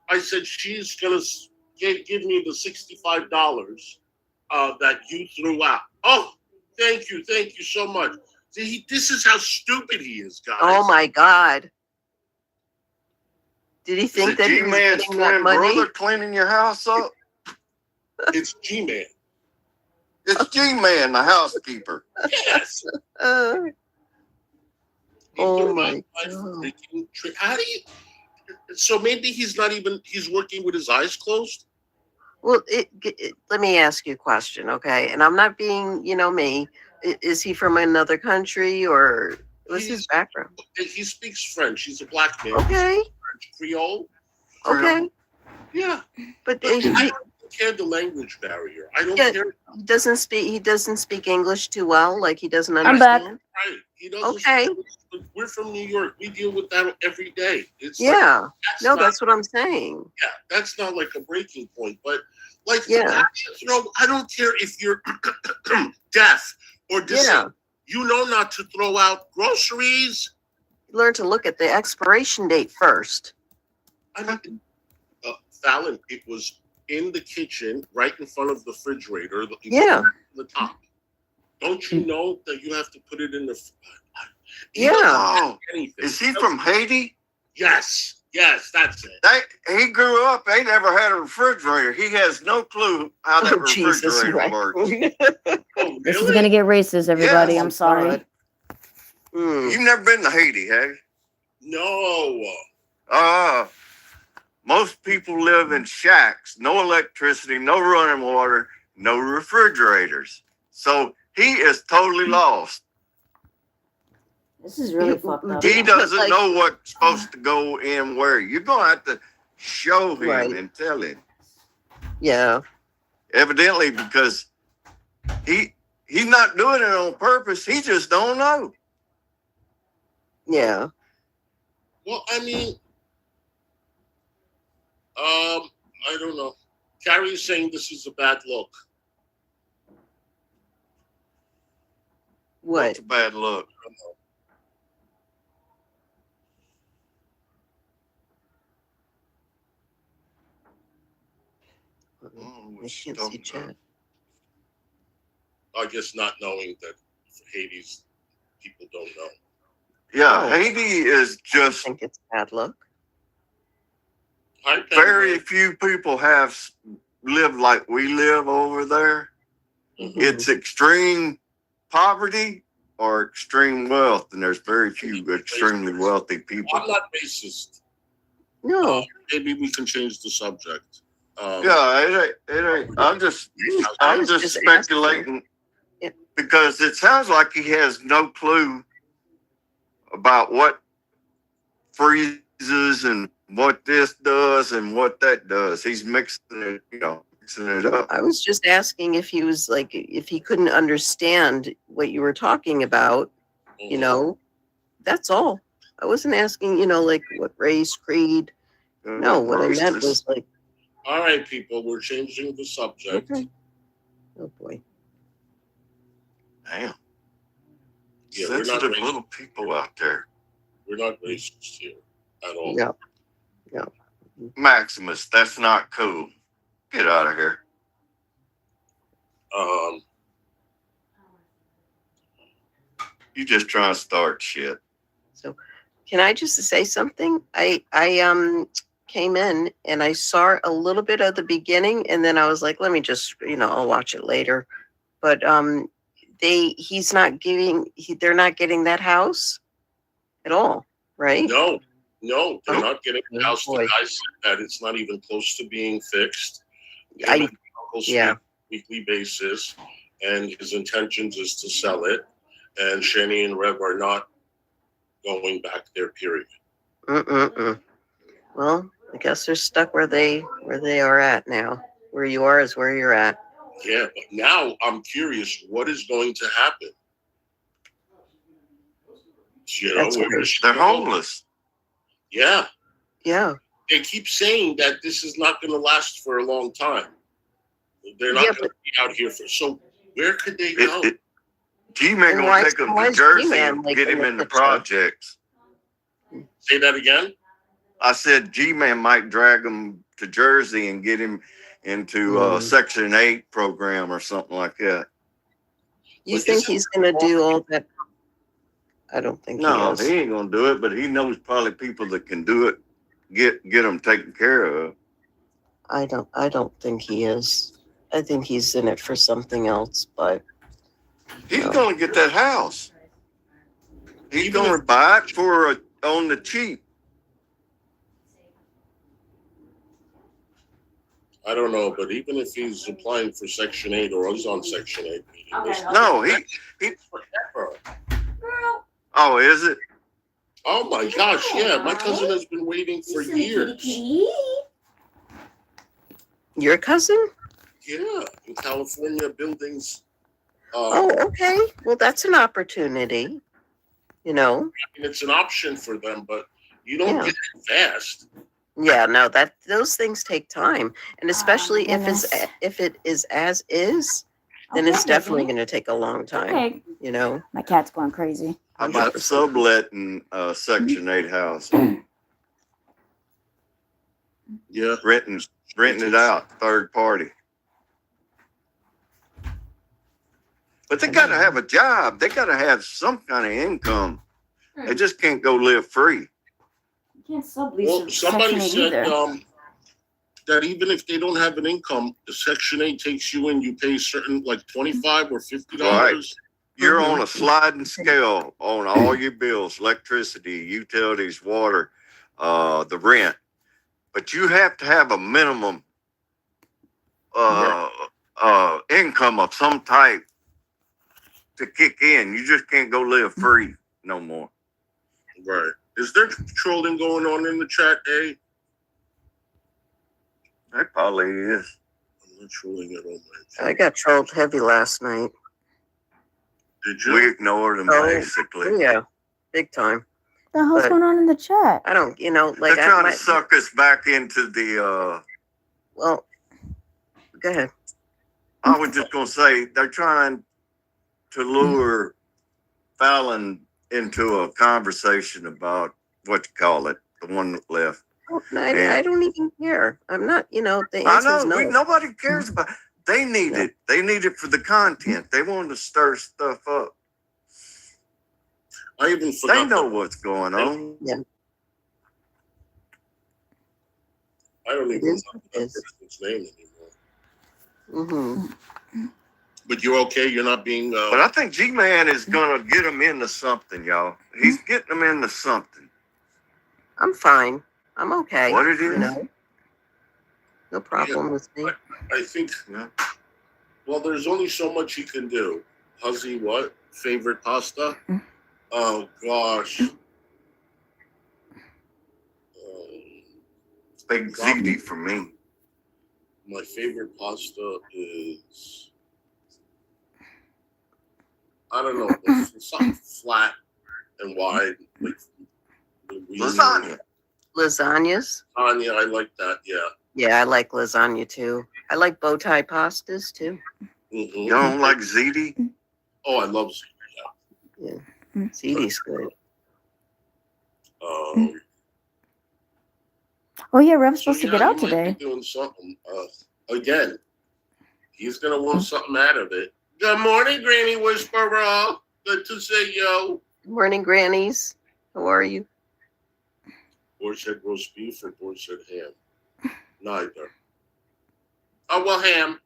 I said, "She's going to give me the $65 that you threw out." "Oh, thank you so much." See, this is how stupid he is, guys. Oh my God! Did he think that he was G-Man's getting that twin money? brother cleaning your house up? It's G-Man. It's G-Man, the housekeeper. Yes. Oh my my God. freaking how do you? So maybe he's not even. He's working with his eyes closed. Well, let me ask you a question, okay? And I'm not being, me. Is he from another country or what's his background? He speaks French. He's a black man. Okay, French Creole. okay. Yeah, But but I don't care the language barrier. I don't Yeah. care. he doesn't speak English too well, like he doesn't I'm back. understand. Right? He doesn't. Okay. But we're from New York. We deal with that every day. It's Yeah. like, That's what I'm saying. yeah, that's not like a breaking point, but like Yeah. I don't care if you're deaf or disabled. You know not to throw out groceries. Learn to look at the expiration date first. I mean, Fallon, it was in the kitchen, right in front of the refrigerator. The top. Don't you know that you have to put it in the? Oh, is he from Haiti? Yes, that's it. He grew up. They never had a refrigerator. He has no clue how that refrigerator works. Oh, This is really? gonna get racist, everybody. Yes. I'm sorry. God. You've never been to Haiti, have you? No. Most people live in shacks, no electricity, no running water, no refrigerators. So he is totally lost. This is really fucked up. He doesn't know what's supposed to go in where. You're going to have to show him Right. and tell him. Yeah. Evidently, because he's not doing it on purpose. He just don't know. Yeah. Well, I mean, I don't know. Carrie's saying this is a bad look. What? It's a bad look. I don't know. I can't see chat. I guess not knowing that Haiti's people don't know. Yeah, Oh. Haiti is I just think it's bad luck. Hi, very few people have lived like we live over there. Mhm. It's extreme poverty or extreme wealth, and there's very few extremely wealthy people. I'm not racist. No. Maybe we can change the subject. Yeah, it ain't. I'm just asking. speculating Yeah. because it sounds like he has no clue about what freezes and what this does and what that does. He's mixing it up. I was just asking if he was like, if he couldn't understand what you were talking about, that's all. I wasn't asking, like what race, creed. No, what I meant was like, All right, people, we're changing the subject. okay. Oh boy. Damn. Yeah, we're not Sensitive racist. little people out there. We're not racist here at all. No. Maximus, that's not cool. Get out of here. You just trying to start shit. So can I just say something? I came in and I saw a little bit of the beginning and then I was like, let me just, I'll watch it later. But they're not getting that house at all, right? No, they're Nope. not getting the Oh, house. The boy. guy said that it's not even close to being fixed. I- Him and his uncle speak yeah. on a weekly basis, and his intentions is to sell it. And Shani and Rev are not going back there. Period. Well, I guess they're stuck where they are at now. Where you are is where you're at. Yeah, but now I'm curious what is going to happen. That's where weird. is she They're going? homeless. Yeah, Yeah. they keep saying that this is not going to last for a long time. They're not Yeah, going to be out here for. So where could they go? G-Man And why- gonna take him why to is Jersey G-Man, and like, get in him the in the picture? projects. Say that again. I said G-Man might drag him to Jersey and get him into Section 8 program or something like that. You But think isn't- he's gonna do all that? I don't think No, he is. he ain't gonna do it, but he knows probably people that can do it, get them taken care of. I don't think he is. I think he's in it for something else, but He's No. gonna get that house. He's Even gonna if- buy it on the cheap. I don't know, but even if he's applying for Section 8 or he's on Section 8, Okay, No, forever. Girl. oh, is it? Oh my gosh, yeah. My cousin has been waiting for years. Your cousin? Yeah, in California, buildings. Oh, okay. Well, that's an opportunity. You know. And it's an option for them, but you don't Yeah. get it fast. Yeah, no, that those things take time, and especially if goodness. it is as is, then Okay, it's definitely baby. going to take a long time. Okay. You know. My cat's going crazy. How about 100%. subletting Section 8 house? Yeah. renting it out, third party. But they gotta have a job. They gotta have some kind of income. They just can't go live free. You can't sublease Well, a somebody Section 8 said either. that even if they don't have an income, the Section 8 takes you in, you pay certain like $25 or $50. You're on a sliding scale on all your bills, electricity, utilities, water, the rent. But you have to have a minimum income of some type to kick in. You just can't go live free no more. Right. Is there trolling going on in the chat, eh? That probably is. I'm not trolling at all, I man. got trolled heavy last night. Did you? We ignored them Oh, basically. Yeah, big time. What the hell's but- going on in the chat? I don't, like They're I trying might, to suck us back into the well, go ahead. I was just gonna say they're trying to lure Fallon into a conversation about what you call it, the one that left. Oh, Yeah. I don't even care. I'm not, the I answer is know no. nobody cares about. They need Yeah. it. They need it for the content. They want to stir stuff up. I even forgot. They know what's going on. I don't It even is know what that it is. person's name anymore. Mm-hmm. But you're okay? You're not being. But I think G-Man is gonna get them into something, y'all. He's getting them into something. I'm fine. I'm okay. What it You is? know, no problem with me. I think. Yeah. Well, there's only so much he can do. Huzzy, what? Favorite pasta? Oh, gosh. Big ZD for me. My favorite pasta is. I don't know. It's something flat and wide. Like Lasagna. Lasagnas. Lasagna, I like that, yeah. Yeah, I like lasagna too. I like bow tie pastas too. Mhm. You don't like ZD? Oh, I love Ziti's good. um, Oh yeah, Rev's so supposed to yeah, get out he might today. be doing something. Again, he's gonna want something out of it. Good morning, Granny Whisperer. Good to see you. Good morning, grannies. How are you? Board said roast beef or board said ham? Neither. Oh, well, ham.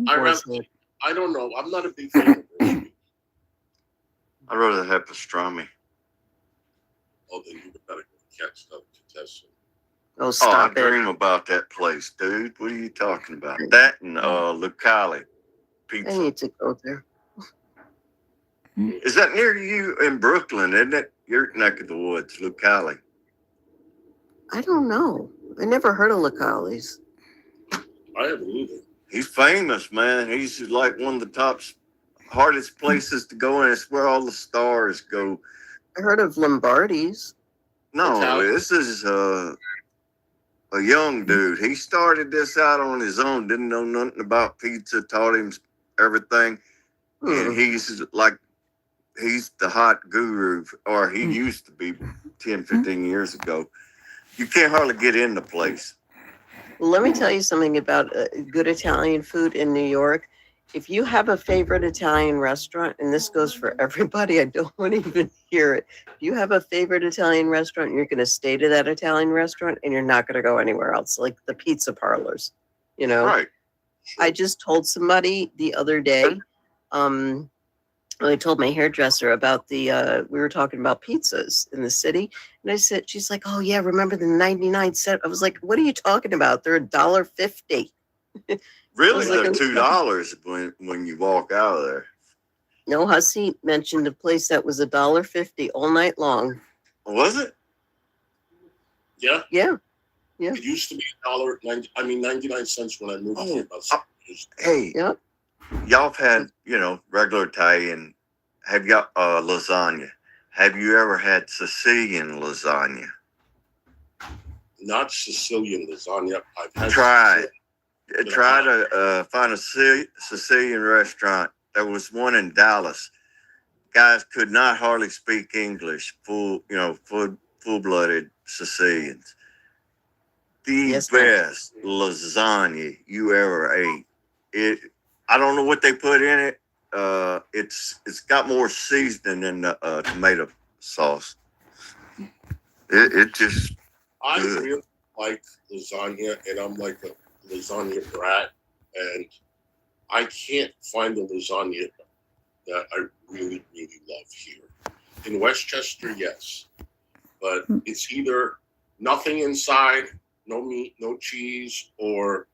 I Boys rather- head. I don't know. I'm not a big fan of roast beef. I'd rather have pastrami. Although you gotta go catch stuff to test. Oh, Oh, I stop it. dream about that place, dude. What are you talking about? That and Lucali I pizza. need to go there. Is that near you in Brooklyn, isn't it? Your neck of the woods, Lucali. I don't know. I never heard of Lacali's. I haven't either. He's famous, man. He's like one of the top, hardest places to go in. It's where all the stars go. I heard of Lombardi's. No, Italian. this is a young dude. He started this out on his own. Didn't know nothing about pizza. Taught him everything, and he's the hot guru, or he used to be 10, 15 years ago. You can't hardly get in the place. Well, let me tell you something about good Italian food in New York. If you have a favorite Italian restaurant, and this goes for everybody, I don't want to even hear it. If you have a favorite Italian restaurant, you're going to stay to that Italian restaurant and you're not going to go anywhere else, like the pizza parlors. Right. I just told somebody the other day, Well, I told my hairdresser about we were talking about pizzas in the city. And I said, she's like, oh yeah, remember the 99 cent? I was like, what are you talking about? They're $1.50. Really, like, they're okay. $2 when you walk out of there. No, Hussey mentioned a place that was $1.50 all night long. Was it? Yeah. Yeah. It used to be $1.99 when I moved here about 6 years ago. Hey, Yep. y'all have had, regular Italian. Have y'all lasagna? Have you ever had Sicilian lasagna? Not Sicilian lasagna. I've had Try Sicilian. Try to find a Sicilian restaurant. There was one in Dallas. Guys could not hardly speak English. Full-blooded Sicilians. The Yes, ma'am. best lasagna you ever ate. I don't know what they put in it. It's got more seasoning than the tomato sauce. It just I good. really like lasagna, and I'm like a lasagna brat, and I can't find the lasagna that I really, really love here. In Westchester, yes, but it's either nothing inside, no meat, no cheese, or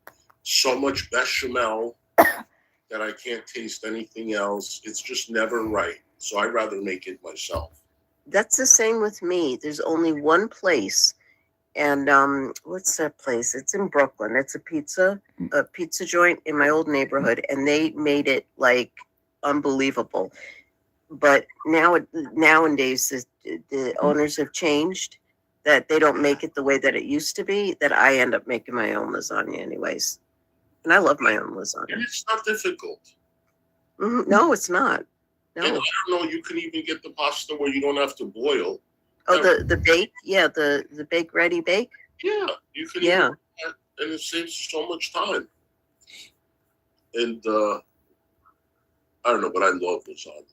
so much bechamel that I can't taste anything else. It's just never right. So I'd rather make it myself. That's the same with me. There's only one place, and what's that place? It's in Brooklyn. It's a pizza joint in my old neighborhood, and they made it like unbelievable. But nowadays the owners have changed, that they don't make it the way that it used to be, that I end up making my own lasagna anyways. And I love my own lasagna. And it's not difficult. No, it's not. No. And I don't know, you can even get the pasta where you don't have to boil. Oh, the bake? Yeah, the bake ready bake? Yeah, you can Yeah. even do that, and it saves so much time. And I don't know, but I love lasagna.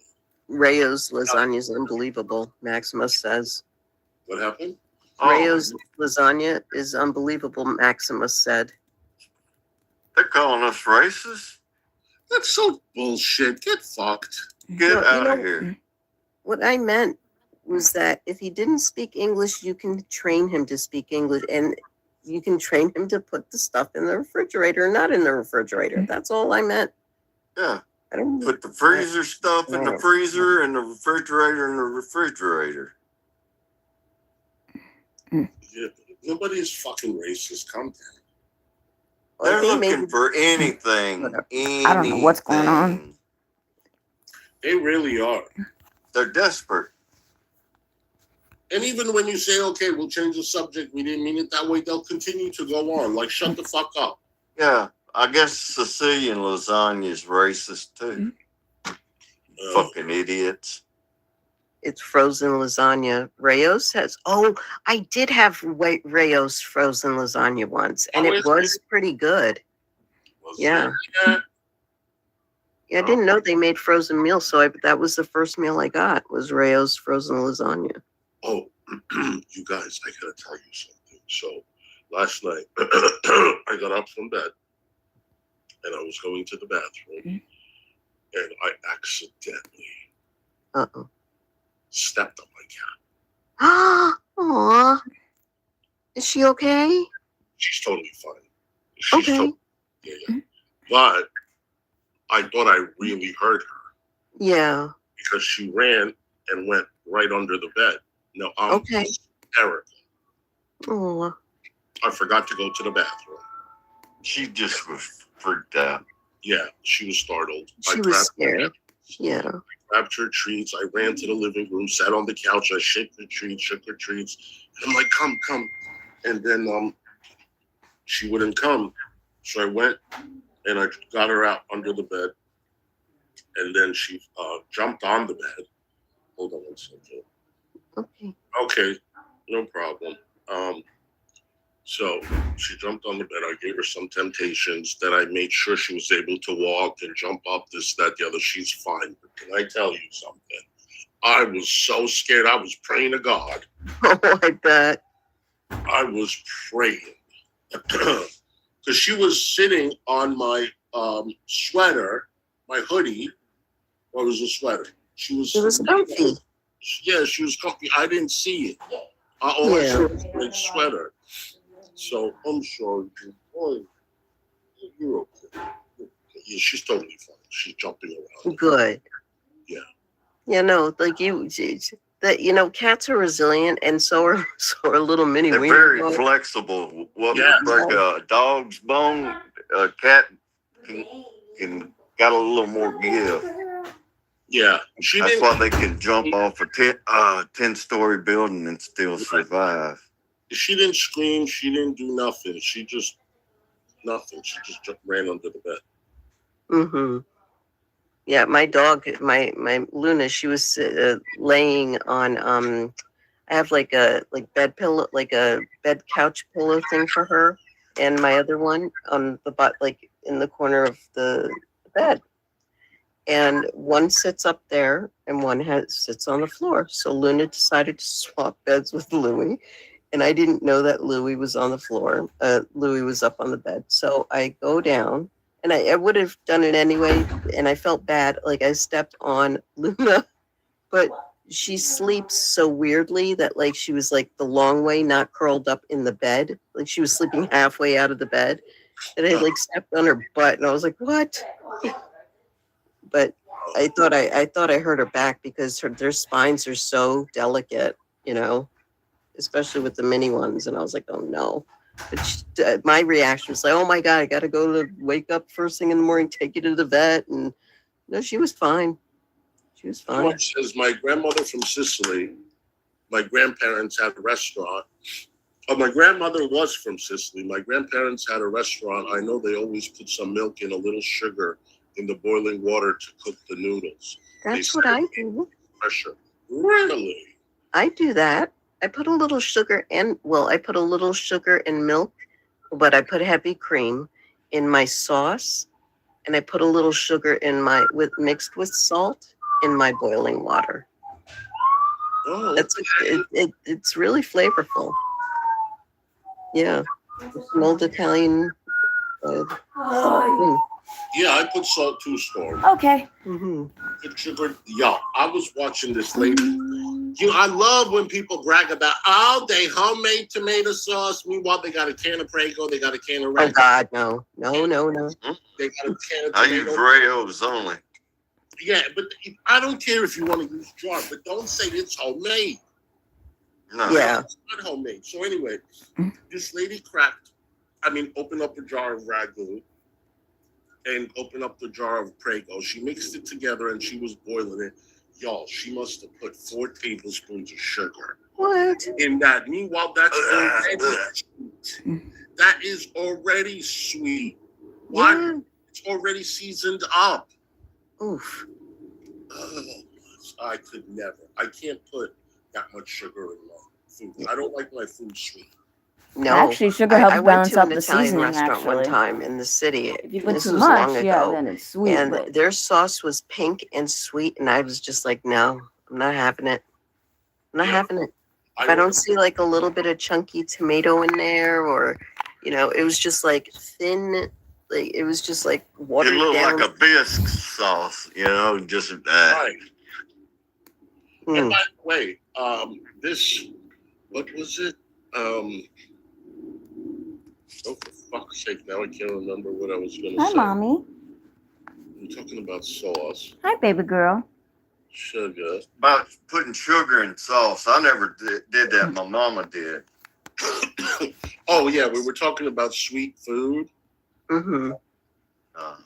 Rayo's lasagna is unbelievable, Maximus says. What happened? Rayo's lasagna is unbelievable, Maximus said. They're calling us racist. That's so bullshit. Get fucked. Get No, you out of know- here. What I meant was that if he didn't speak English, you can train him to speak English, and you can train him to put the stuff in the refrigerator, not in the refrigerator. That's all I meant. Yeah. I don't Put the freezer stuff in the No. freezer and the refrigerator in the refrigerator. Yeah, nobody is fucking racist. Calm down. Well, They're I think looking maybe for anything. Whatever. I don't know what's going on. anything. They really are. They're desperate. And even when you say, okay, we'll change the subject, we didn't mean it that way, they'll continue to go on. Like, shut the fuck up. Yeah, I guess Sicilian lasagna is racist too. Fucking idiots. it's frozen lasagna. Rayo's has. Oh, I did have Rayo's frozen lasagna once, and Oh, it is was pretty good. Yeah. Yeah, I didn't know they made frozen meals, so that was the first meal I got was Rayo's frozen lasagna. Oh, you guys, I gotta tell you something. So last night, I got up from bed and I was going to the bathroom and I accidentally Uh-oh. stepped on my cat. Aw. Is she okay? She's totally fine. She's Okay. yeah. But I thought I really hurt her Yeah. because she ran and went right under the bed. No, Okay. hysterical. Oh. I forgot to go to the bathroom. She just was freaked out. Yeah, she was startled. She was scared. Yeah. Grabbed her treats. I ran to the living room, sat on the couch. I shook her treats. And I'm like, come. And then she wouldn't come. So I went and I got her out under the bed. And then she jumped on the bed. Hold on one second. Okay. Okay, no problem. So she jumped on the bed. I gave her some temptations. Then I made sure she was able to walk and jump up, this, that, the other. She's fine. But can I tell you something? I was so scared. I was praying to God. Oh, I bet. I was praying. Because she was sitting on my sweater, my hoodie. What was a sweater? She was. It was comfy. Yeah, she was comfy. I didn't see it. All I Yeah. saw was a red sweater. So I'm sorry. Boy, you're okay. Yeah, she's totally fine. She's jumping around. Good. Yeah. Yeah, no, like that, cats are resilient, and so are little mini They're wiener very dogs. flexible. What Yeah. would break a dog's bone, a cat can got a little more give. Yeah, she That's didn't. why they can jump off a 10-story building and still survive. She didn't scream. She didn't do nothing. She just nothing. She just ran under the bed. Mm-hmm. Yeah, my dog, my Luna, she was laying on. I have like a bed pillow, like a bed couch pillow thing for her, and my other one on the butt, like in the corner of the bed. And one sits up there, and one sits on the floor. So Luna decided to swap beds with Louie, and I didn't know that Louie was on the floor. Louie was up on the bed. So I go down, and I would have done it anyway, and I felt bad, like I stepped on Luna, but she sleeps so weirdly that like she was like the long way, not curled up in the bed, like she was sleeping halfway out of the bed, and I like stepped on her butt, and I was like, what? But I thought I hurt her back because their spines are so delicate, especially with the mini ones. And I was like, oh no. But my reaction was like, oh my God, I got to go to wake up first thing in the morning, take you to the vet. And no, she was fine. She was fine. George says, my grandmother from Sicily, my grandparents had a restaurant. Oh, my grandmother was from Sicily. My grandparents had a restaurant. I know they always put some milk and a little sugar in the boiling water to cook the noodles. That's what I do. Pressure. Really? I do that. I put a little sugar and milk, but I put heavy cream in my sauce, and I put a little sugar mixed with salt in my boiling water. Oh, It's really flavorful. Yeah, it's an old Italian. yeah, I put salt too, Storm. Okay. Mm-hmm. Put sugar. Yo, I was watching this lady. I love when people brag about, they homemade tomato sauce. Meanwhile, they got a can of Prego. They got a can of Oh Red. God, no. They got a can of I use tomato. Rayo's only. Yeah, but I don't care if you want to use jar, but don't say it's homemade. No. Yeah. It's not homemade. So anyway, this lady opened up a jar of ragu and opened up the jar of Prego. She mixed it together and she was boiling it. Y'all, she must have put 4 tablespoons of sugar What? in that. Meanwhile, that's already sweet. That is already sweet. Why? Yeah. It's already seasoned up. Oof. Oh, I could never. I can't put that much sugar in my food. I don't like my food sweet. No. Actually, sugar helps I went balance to out an the Italian seasoning, restaurant one actually. time in the city. If you put This too was much, long yeah, ago. then it's sweet. And but their sauce was pink and sweet, and I was just like, no, I'm not having it. I'm not having it. If I don't see like a little bit of chunky tomato in there, or it was just like thin, like it was just like It watered looked down. like a bisque sauce, just Right. And Mm. by the way, what was it? Oh, for fuck's sake, now I can't remember what I was going to Hi, say. mommy. I'm talking about sauce, Hi, baby girl. sugar. about putting sugar in sauce. I never did that. My mama did. Oh, yeah, we were talking about sweet food. Mm-hmm. Uh,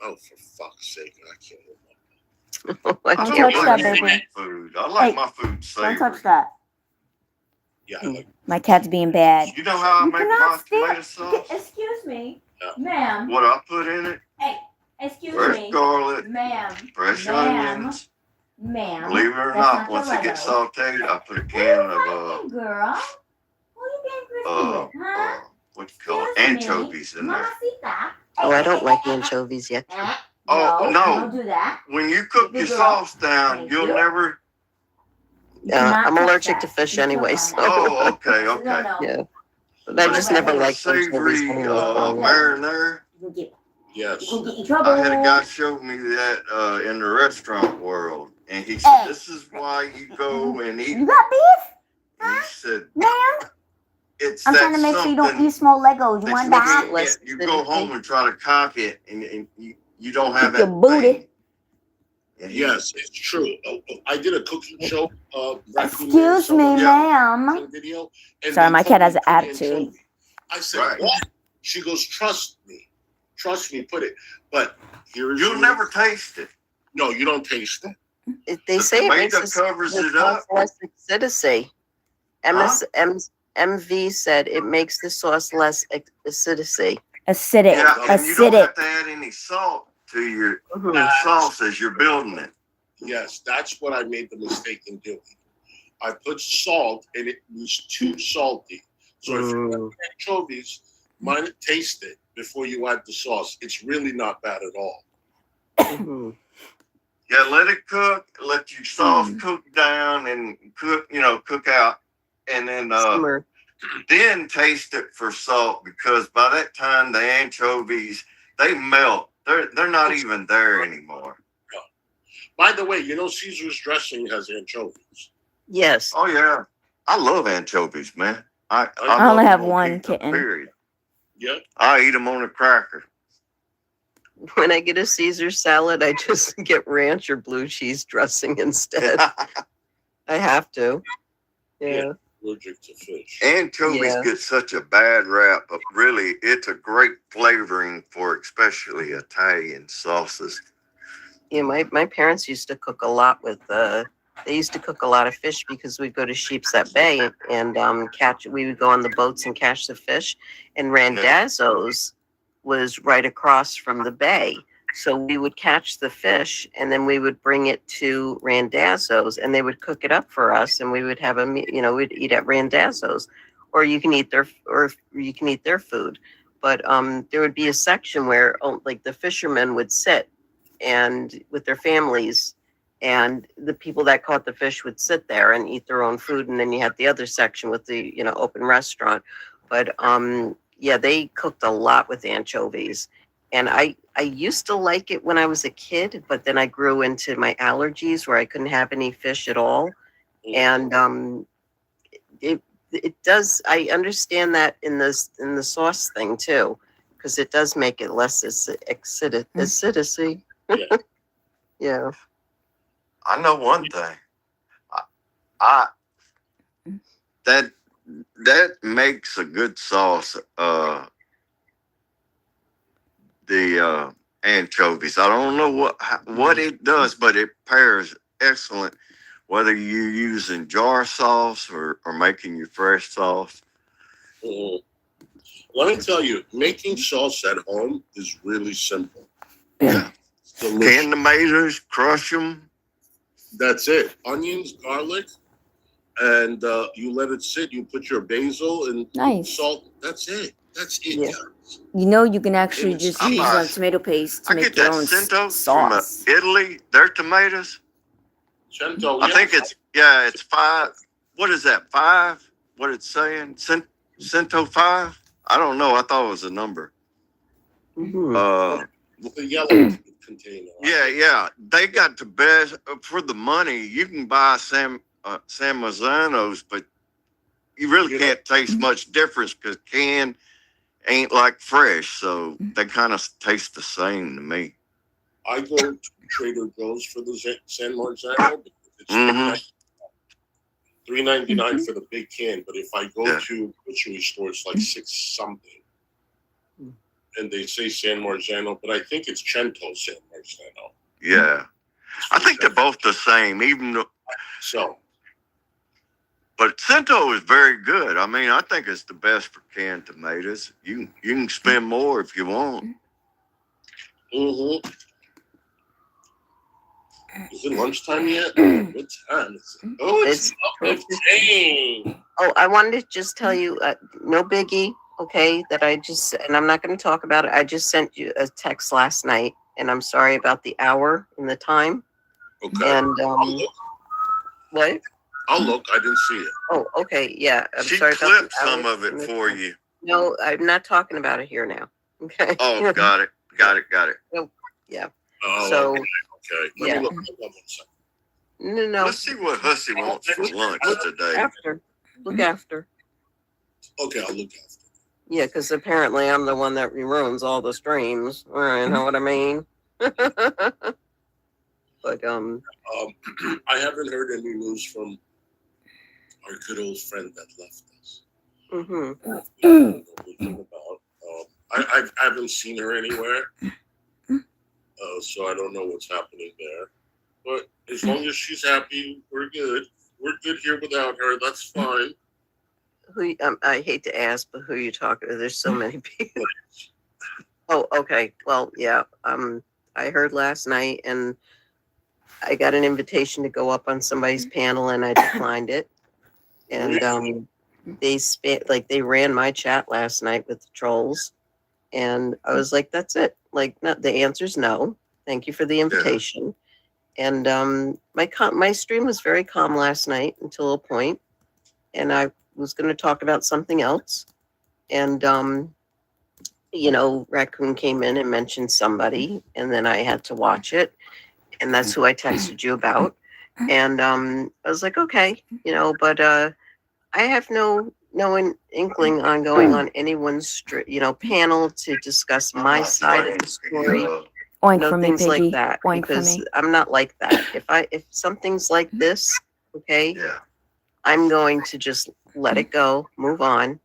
Oh, for fuck's sake, I can't remember. I Don't can't touch that, remember. baby. food. I like Hey, my food Don't savory. touch that. Yeah, I like My cat's being bad. You know how I You make cannot my steal- tomato sauce? Excuse me, Yeah. ma'am. What I put in it? Excuse Fresh me, garlic, ma'am. fresh Ma'am. onions. Ma'am. Believe it or That's not, not once the it gets Legos. sauteed, I put a Who can you fighting, girl? Who you getting crispy with, huh? what you call it, Excuse me, anchovies in there. Mamacita. Oh, I don't like anchovies yet. Oh, no. Don't do that. When you cook Good your girl. sauce down, Thank you'll you. never. You cannot I'm touch allergic to that. fish You anyway, choke so on it. Oh, okay, No, okay. no. yeah. But I just But never I liked anchovies Savory anyway. So. marinara. You can get, Yes. you can get in trouble. I had a guy show me that in the restaurant world. And he said, Hey. "This is why you go and eat." You got beef, And he said, ma'am? "It's I'm that trying to make sure you don't something eat small Legos. You that want you that? can't Less get. You go acidity. home and try to cock it, and you don't have Kick your that booty. thing." And he- Yes, it's true. I did a cooking show. Excuse me, ma'am. Video, and Sorry, they my told cat me has an put attitude. anchovy. I said, Right. what? She goes, trust me, put it. But here's You'll never taste it. No, you don't taste it. They The say it makes tomato the covers the it up. sauce less acidity. MV said it makes the sauce less acidity. Acidic. Yeah, and you don't have Acidic. to add any salt to your Mhm. sauce as you're building it. Yes, that's what I made the mistake in doing. I put salt, and it was too salty. So if you Mm. put anchovies, taste it before you add the sauce. It's really not bad at all. Mhm. Yeah, let it cook. Let your sauce cook down and cook out, and Simmer. then taste it for salt, because by that time the anchovies, they melt. They're not even there anymore. By the way, you know Caesar's dressing has anchovies. Yes. Oh yeah, I love anchovies, man. I I only love have them on one pizza, kitten. Period. Yeah. I eat them on a cracker. When I get a Caesar salad, I just get ranch or blue cheese dressing instead. I have to. Yeah. Allergic to fish. Anchovies Yeah. get such a bad rap, but really, it's a great flavoring for especially Italian sauces. Yeah, my parents used to cook a lot with they used to cook a lot of fish because we'd go to Sheepshead Bay and we would go on the boats and catch the fish, and Randazzo's was right across from the bay. So we would catch the fish and then we would bring it to Randazzo's and they would cook it up for us and we would have we'd eat at Randazzo's, or you can eat their food. But there would be a section where like the fishermen would sit and with their families, and the people that caught the fish would sit there and eat their own food, and then you had the other section with the open restaurant. But yeah, they cooked a lot with anchovies, and I used to like it when I was a kid, but then I grew into my allergies where I couldn't have any fish at all. And it does, I understand that in the sauce thing too, because it does make it less acidity. Yeah. Yeah. I know one thing. I that makes a good sauce. The anchovies. I don't know what it does, but it pairs excellent. Whether you're using jar sauce or making your fresh sauce. Mhm. Let me tell you, making sauce at home is really simple. Yeah. Delicious. Canned tomatoes, crush them. That's it. Onions, garlic, and you let it sit. You put your basil and Nice. salt. That's it. That's it, Yeah. guys. You know, you can actually It's just I'm use not- tomato paste to I make get your that own Cento sauce. from Italy. Their tomatoes. Cento, I think it's 5. What is that? 5? What it's saying? Cento 5? I don't know. I thought it was a number. Mhm. the yellow container. Yeah. They got the best for the money. You can buy San Mazzanos, but you really can't taste much difference because canned ain't like fresh, so they kind of taste the same to me. I go to Trader Joe's for the San Marzano because it's Mhm. $3.99 for the big can. But if I go Yeah. to a grocery store, it's like $6 something. And they say San Marzano, but I think it's Cento San Marzano. Yeah, I think they're both the same. So But Cento is very good. I mean, I think it's the best for canned tomatoes. You can spend more if you want. mm-hmm. Is it lunchtime yet? What time is it? Oh, it's 12:15. Oh, I wanted to just tell you, no biggie, okay, and I'm not going to talk about it. I just sent you a text last night, and I'm sorry about the hour and the time. Okay. And, what? I'll look. I didn't see it. Oh, okay, yeah. I'm She sorry about clipped the some hour of it and the for time. you. No, I'm not talking about it here now. Okay. Oh, got it. Oh, So, okay. Let yeah. me look. Hold on one second. No. Let's see what Hussy wants for lunch today. After. Look after. Okay, I'll look after. Yeah, because apparently I'm the one that ruins all the streams. You know what I mean? But I haven't heard any news from our good old friend that left us. mhm. I don't know anything about. I haven't seen her anywhere, so I don't know what's happening there. But as long as she's happy, we're good. We're good here without her. That's fine. I hate to ask, but who you talking to? There's so many people. Oh, okay. Well, yeah. I heard last night, and I got an invitation to go up on somebody's panel, and I declined it. And they ran my chat last night with the trolls, and I was like, "That's it." Like, no, the answer's no. Thank you for the invitation. And my stream was very calm last night until a point, and I was going to talk about something else, and Raccoon came in and mentioned somebody, and then I had to watch it, and that's who I texted you about, and I was like, okay, but I have no inkling on going on anyone's panel to discuss my side of the story. Oink for me, Things Piggy. like that, Oink for because me. I'm not like that. If something's like this, okay, Yeah. I'm going to just let it go, move on.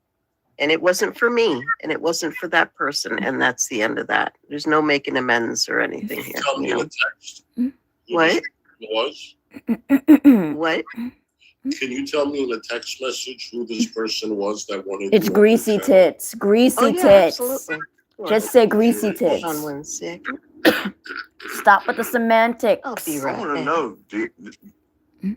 And it wasn't for me, and it wasn't for that person, and that's the end of that. There's no making amends or anything here. Tell me in a text. What? It was. What? Can you tell me in a text message who this person was that wanted? It's to Greasy open channel? Tits. Greasy Oh yeah, Tits. absolutely. Sure. Just say Greasy Hold Tits. Hold on 1 second. Stop with the semantics. I'll be I right want to back. know,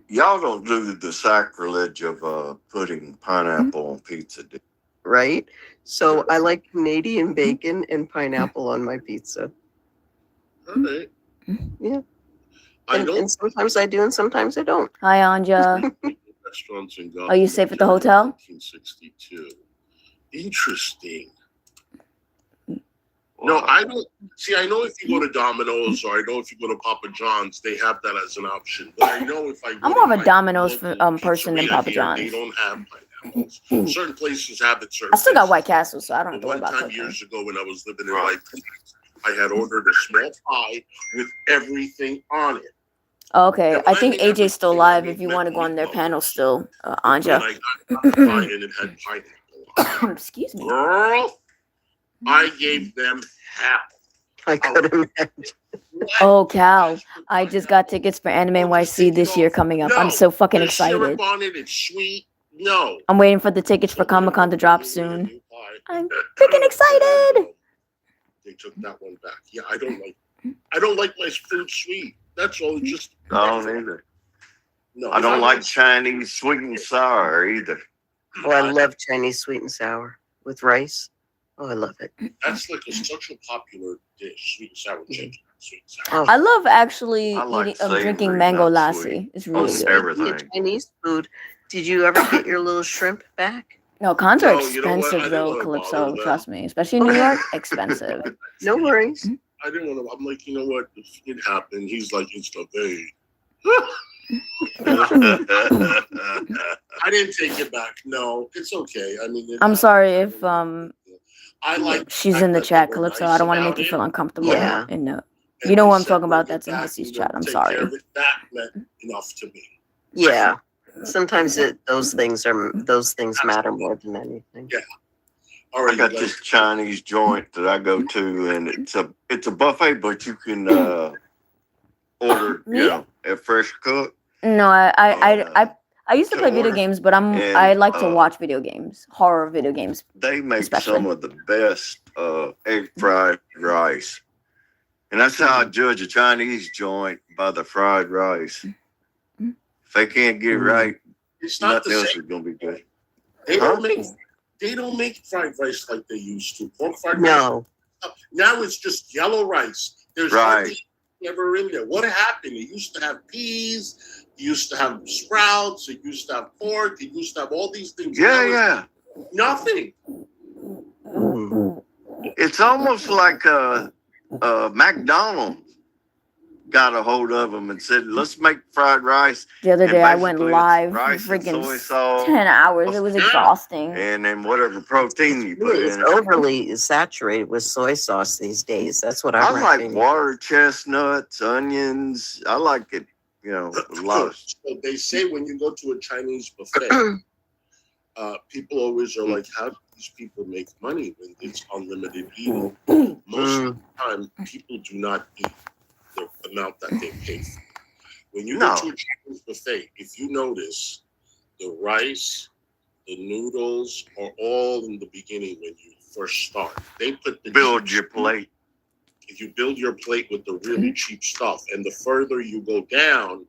y'all don't do the sacrilege of putting pineapple on pizza, do you? Right? So I like Canadian bacon and pineapple on my pizza. All right. Yeah. I And don't sometimes I do, and sometimes I don't. Hi, Anja. restaurants in Are you safe at the hotel? 1962. Interesting. No, I don't. See, I know if you go to Domino's or I know if you go to Papa John's, they have that as an option. But I know if I go I'm to more of a my Domino's local person than pizzeria Papa here, John's. They don't have pineapples. Certain places have it. Certain I still got places White Castle, so I don't have But to worry one about time cooking. years ago when I was living in White Plains, I had ordered a small pie with everything on it. Oh, okay, Yeah, I when think I made AJ's still everything, I live. made If you want to go on their meatballs. panel still, And Anja. I got the pie and it had pineapple on it. Excuse me. Girl, I gave them hell. I could imagine. Oh, Cal, I just got tickets for Anime NYC this year coming up. I'm so fucking There's excited. syrup on it. It's sweet. No. I'm waiting for the tickets for Comic Con to drop soon. I'm freaking excited. They took that one back. Yeah, I don't like my food sweet. That's all. Just I don't either. no. I don't like Chinese sweet and sour either. Oh, I love Chinese sweet and sour with rice. Oh, I love it. That's like such a popular dish. Sweet and sour chicken. Sweet and sour. Oh, I love actually I like drinking savory, mango not lassi. sweet. It's oh, really Yes, good. speaking everything. of Chinese food, did you ever get your little shrimp back? No, cons are No, you know what? I expensive didn't though, wanna Calypso. bother them. Trust me, especially in New York, expensive. No worries. I didn't want to. I'm like, you know what? It happened. He's like, it's the day. I didn't take it back. No, it's okay. I mean, I'm sorry if I like. she's in the chat, Calypso. I don't want to make you feel uncomfortable. Yeah. And And you know they what I'm said, talking about. "Bring it That's in back, Hussy's and we'll chat. I'm take care sorry. of it." That meant enough to me. Yeah. Sometimes those things matter more than anything. Yeah. All I right, got you this guys- Chinese joint that I go to, and it's a buffet, but you can order, Me? at Fresh Cook. No, I used to To play video order. games, but And, I like to watch video games, horror video games. They make Especially. some of the best egg fried rice, and that's how I judge a Chinese joint, by the fried rice. If they can't get it right, It's not nothing the else same. is gonna be good. They Huh? don't make. They don't make fried rice like they used to. Pork fried No. rice. Now it's just yellow rice. There's Right. nothing ever in there. What happened? It used to have peas. It used to have sprouts. It used to have pork. It used to have all these things. Yeah, Now yeah. it's nothing. Mm. It's almost like McDonald's got a hold of them and said, let's make fried rice. The other And day I went basically it's live for rice and freaking soy sauce 10 hours. It was Yeah. exhausting. and then whatever protein you put It's in it. overly saturated with soy sauce these days. That's what I I'm like reckon. water chestnuts, onions. I like it, you know, a lot. So they say when you go to a Chinese buffet, people always are like, how do these people make money when it's unlimited eating? Most of the time, people do not eat the amount that they pay for. When you No. go to a Chinese buffet, if you notice, the rice, the noodles are all in the beginning when you first start. They put the Build cheap your plate. You build your plate with the really cheap stuff, and the further you go down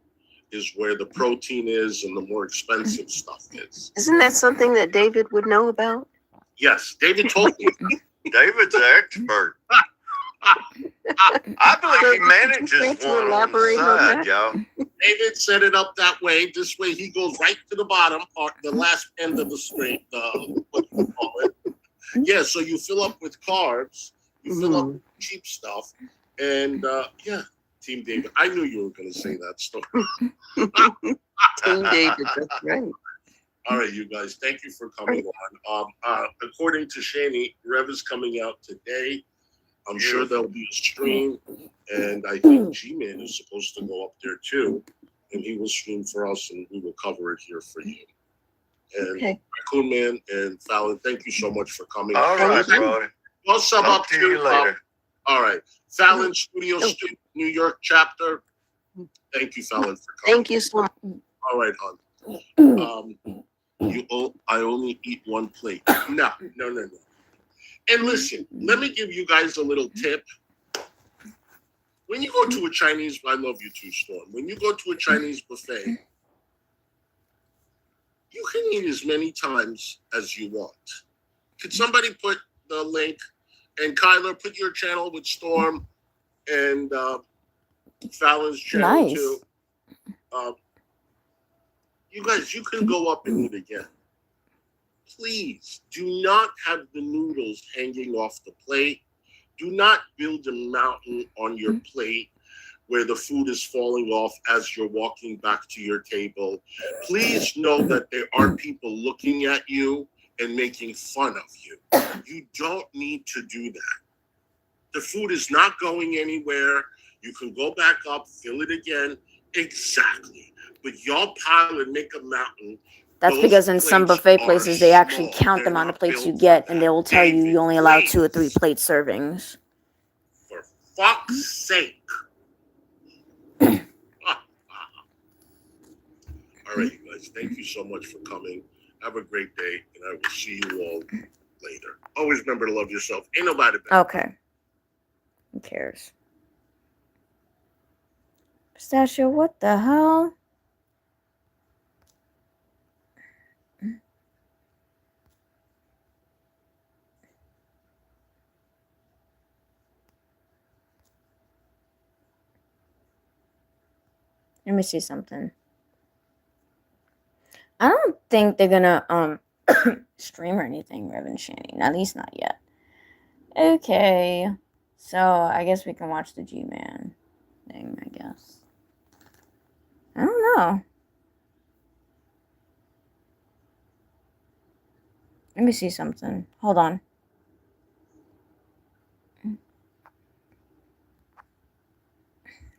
is where the protein is and the more expensive stuff is. Isn't that something that David would know about? Yes, David told me. David's an expert. I believe he manages one on the side, y'all. David set it up that way. This way he goes right to the bottom, or the last end of the string, what you call it. Yeah, so you fill up with carbs, you fill up with cheap stuff, and yeah, Team David. I knew you were going to say that story. Team David, that's right. All right, you guys, thank you for coming on. According to Shani, Rev is coming out today. I'm sure there'll be a stream, and I think G-Man is supposed to go up there too, and he will stream for us, and we will cover it here for you. And Okay. Raccoon Man and Fallon, thank you so much for coming. All right, brother. We'll sum Talk up to you later. all right, Fallon Studio New York chapter. Thank you, Fallon, for coming. Thank you so much. All right, hon. I only eat one plate. No. And listen, let me give you guys a little tip. When you go to a Chinese, I love you too, Storm. When you go to a Chinese buffet, you can eat as many times as you want. Could somebody put the link? And Kyler, put your channel with Storm and Fallon's channel Nice. too. You guys, you can go up and eat again. Please do not have the noodles hanging off the plate. Do not build a mountain on your plate where the food is falling off as you're walking back to your table. Please know that there are people looking at you and making fun of you. You don't need to do that. The food is not going anywhere. You can go back up, fill it again. Exactly. But y'all pile and make a mountain. That's Those because in some plates buffet are places, they actually small. count the They're amount of not plates you built get, for and that. they will tell you you only allow 2 or 3 Plates. plate servings. For fuck's sake. All right, you guys. Thank you so much for coming. Have a great day, and I will see you all later. Always remember to love yourself. Ain't nobody better. Okay. Who cares? Pistachio, what the hell? Let me see something. I don't think they're gonna stream or anything, Reverend Shanny. At least not yet. Okay. So I guess we can watch the G-Man thing, I guess. I don't know. Let me see something. Hold on.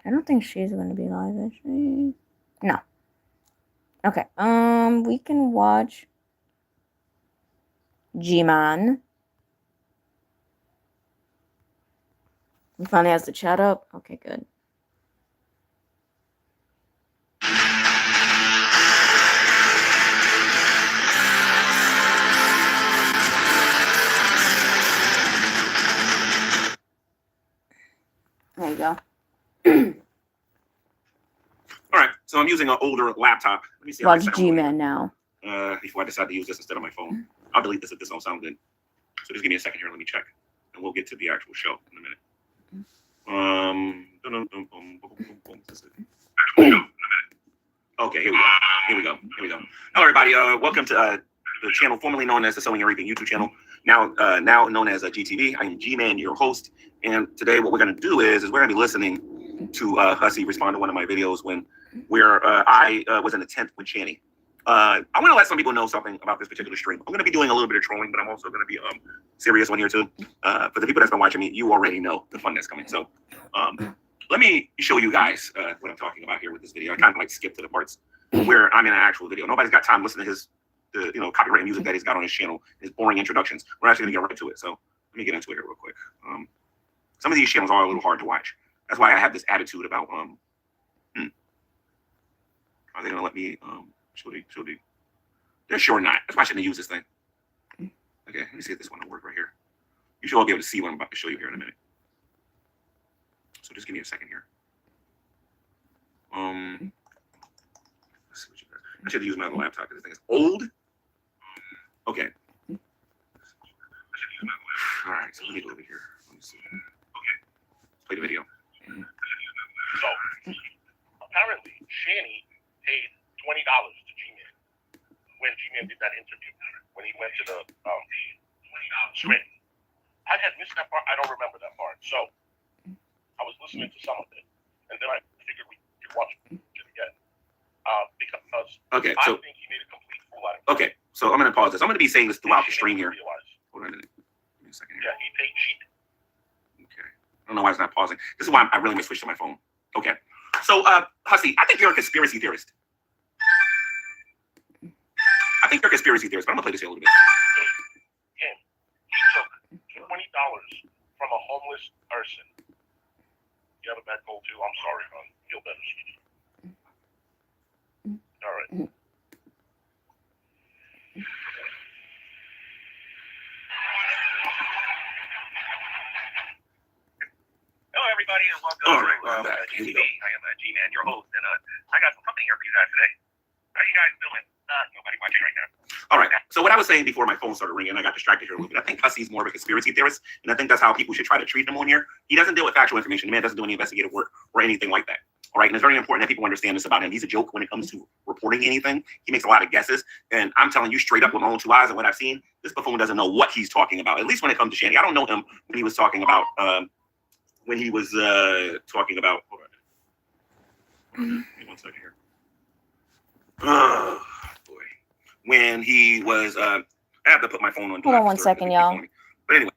I don't think she's gonna be live, is she? No. Okay. We can watch G-Man. He finally has the chat up. Okay, good. There you go. All right, so I'm using an older laptop. Let me see how I Watch sound G-Man now. before I decide to use this instead of my phone. I'll delete this if this don't sound good. So just give me a second here. Let me check, and we'll get to the actual show in a minute. Okay, here we go. Hello, everybody. Welcome to the channel formerly known as the Sewing and Reaping YouTube channel, now known as GTV. I am G-Man, your host, and today what we're going to do is we're going to be listening to Hussey respond to one of my videos where I was in a tent with Channy. I want to let some people know something about this particular stream. I'm going to be doing a little bit of trolling, but I'm also going to be serious on here too. For the people that's been watching me, you already know the fun that's coming. So let me show you guys what I'm talking about here with this video. I kind of like skip to the parts where I'm in an actual video. Nobody's got time to listen to his copyrighted music that he's got on his channel, his boring introductions. We're actually going to get right to it. So let me get into it here real quick. Some of these channels are a little hard to watch. That's why I have this attitude about are they going to let me show the they're sure not. That's why I shouldn't have used this thing. Okay, let me see if this one will work right here. You should all be able to see what I'm about to show you here in a minute. So just give me a second here. Let's see what you got. I should have used my other laptop because this thing is old. Okay. All right, so let me go over here. Let me see. Okay. Let's play the video. So apparently, Shanny paid $20 to G-Man when G-Man did that interview. When he went to the screen. I had missed that part. I don't remember that part. So I was listening to some of it, and then I figured we could watch it again because okay, so I think he made a complete fool out of it. okay, so I'm going to pause this. I'm going to be saying this throughout the stream here. Hold on a minute. Give me a second here. Yeah, he paid cheap. Okay. I don't know why it's not pausing. This is why I really may switch to my phone. Okay. So, Hussey, I think you're a conspiracy theorist. I think you're a conspiracy theorist, but I'm going to play this here a little bit. He took $20 from a homeless person. You have a bad cold too? I'm sorry, hon. Feel better. All right. Hello, everybody, and welcome All right, to I'm back. Here we GTV. go. I am G-Man, your host, and I got some company here for you guys today. How you guys doing? Nobody watching right now. All right. So what I was saying before my phone started ringing, I got distracted here a little bit. I think Hussey's more of a conspiracy theorist, and I think that's how people should try to treat him on here. He doesn't deal with factual information. The man doesn't do any investigative work or anything like that. All right. And it's very important that people understand this about him. He's a joke when it comes to reporting anything. He makes a lot of guesses. And I'm telling you straight up with my own two eyes and what I've seen, this buffoon doesn't know what he's talking about, at least when it comes to Shanny. I don't know him when he was talking about hold on. Give me 1 second here. Oh boy. When he was I have to put my phone on. Hold on 1 second, y'all. But anyway.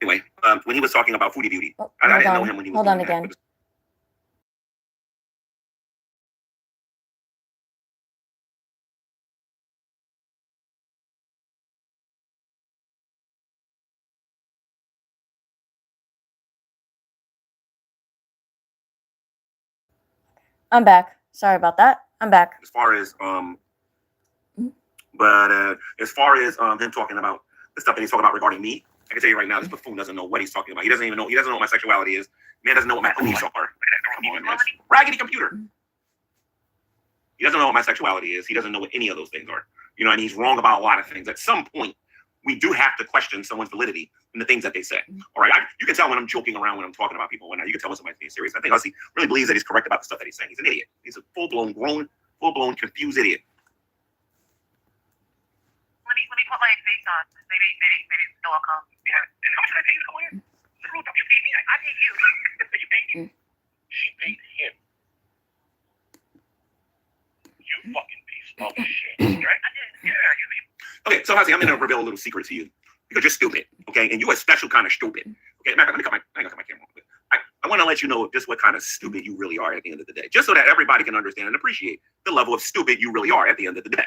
Anyway, when he was talking about Foodie Beauty, Oh, I didn't know him when he was hold doing on that, again. but I'm back. Sorry about that. I'm back. as far as him talking about the stuff that he's talking about regarding me, I can tell you right now, this buffoon doesn't know what he's talking about. He doesn't know what my sexuality is. Man doesn't know what my beliefs are. Come on, man. Raggedy computer. He doesn't know what my sexuality is. He doesn't know what any of those things are. You know, and he's wrong about a lot of things. At some point, we do have to question someone's validity in the things that they say. All right, you can tell when I'm joking around when I'm talking about people. When you can tell when somebody's being serious. I think Hussey really believes that he's correct about the stuff that he's saying. He's an idiot. He's a full-blown confused idiot. me put my face on. Maybe still will come. Yeah. And how much did I pay you to come here? You paid me. I paid you. You paid me. She paid him. You fucking piece of shit. Right? I did. Yeah. Okay, so Huzzy, I'm going to reveal a little secret to you because you're stupid, okay? And you're a special kind of stupid. Okay, let me cut my camera off. I want to let you know just what kind of stupid you really are at the end of the day, just so that everybody can understand and appreciate the level of stupid you really are at the end of the day.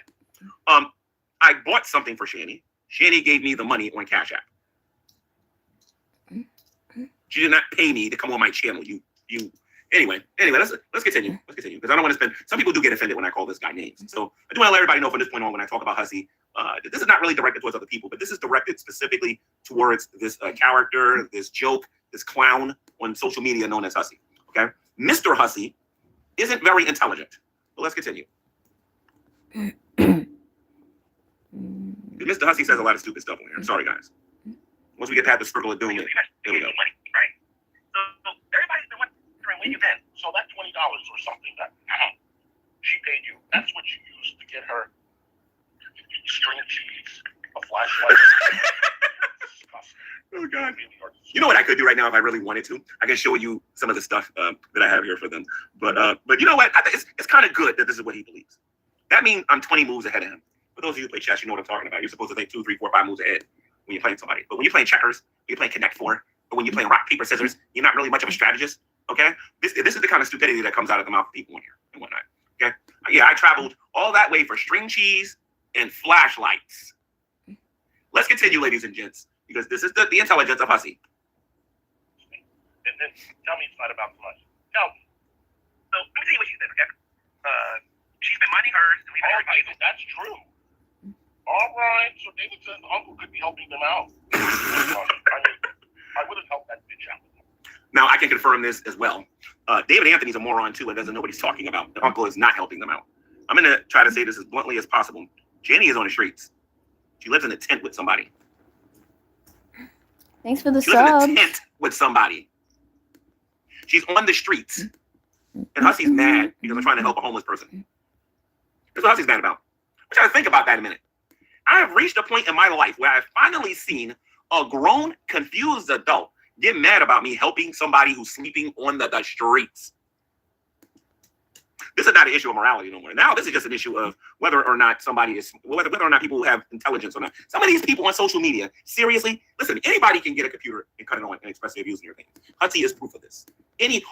I bought something for Shani. Shani gave me the money on Cash App. She did not pay me to come on my channel. Anyway, let's continue. Because I don't want to spend. Some people do get offended when I call this guy names. So I do want to let everybody know from this point on, when I talk about Huzzy, this is not really directed towards other people, but this is directed specifically towards this character, this joke, this clown on social media known as Huzzy. Okay, Mr. Huzzy isn't very intelligent. But let's continue. Mr. Huzzy says a lot of stupid stuff on here. I'm sorry, guys. Once we get past the circle of doom, here we go. Money, right? So everybody's been wondering where you been. So that $20 or something that she paid you, that's what you used to get her string of cheese, a flashlight. Disgusting. Oh God! You know what I could do right now if I really wanted to? I can show you some of the stuff that I have here for them. But you know what? I think it's kind of good that this is what he believes. That means I'm 20 moves ahead of him. For those of you who play chess, you know what I'm talking about. You're supposed to think 2, 3, 4, 5 moves ahead when you're playing somebody. But when you're playing checkers, you're playing Connect Four, or when you're playing rock, paper, scissors, you're not really much of a strategist. Okay? This is the kind of stupidity that comes out of the mouth of people in here and whatnot. Okay? Yeah, I traveled all that way for string cheese and flashlights. Let's continue, ladies and gents, because this is the intelligence of Huzzy. And then tell me it's not about the money. No. So let me tell you what she said, okay? She's been minding hers, and we've been All right, that's true. All right, so David says Uncle could be helping them out. I would have helped that bitch out. Now, I can confirm this as well. David Anthony's a moron, too, and doesn't know what he's talking about. The uncle is not helping them out. I'm going to try to say this as bluntly as possible. Jenny is on the streets. She lives in a tent with somebody. Thanks for the She lives sub. in a tent with somebody. She's on the streets. And Huzzy's mad because I'm trying to help a homeless person. That's what Huzzy's mad about. I'm trying to think about that in a minute. I have reached a point in my life where I've finally seen a grown, confused adult get mad about me helping somebody who's sleeping on the streets. This is not an issue of morality no more. Now this is just an issue of whether or not whether or not people have intelligence or not. Some of these people on social media, seriously, listen, anybody can get a computer and cut it on and express their views and everything. Huzzy is proof of this. Any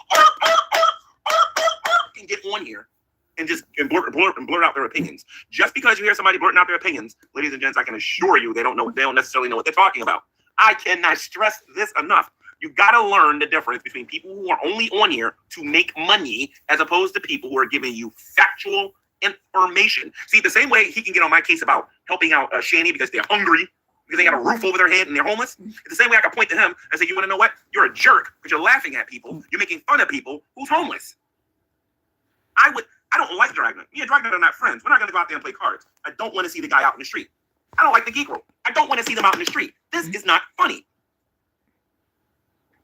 can get on here and just blurt out their opinions. Just because you hear somebody blurting out their opinions, ladies and gents, I can assure you they don't necessarily know what they're talking about. I cannot stress this enough. You got to learn the difference between people who are only on here to make money as opposed to people who are giving you factual information. See, the same way he can get on my case about helping out Shani because they're hungry, because they got a roof over their head and they're homeless. It's the same way I can point to him and say, you want to know what? You're a jerk because you're laughing at people. You're making fun of people who's homeless. I don't like Dragnet. Me and Dragnet are not friends. We're not going to go out there and play cards. I don't want to see the guy out in the street. I don't like the Geek Room. I don't want to see them out in the street. This is not funny.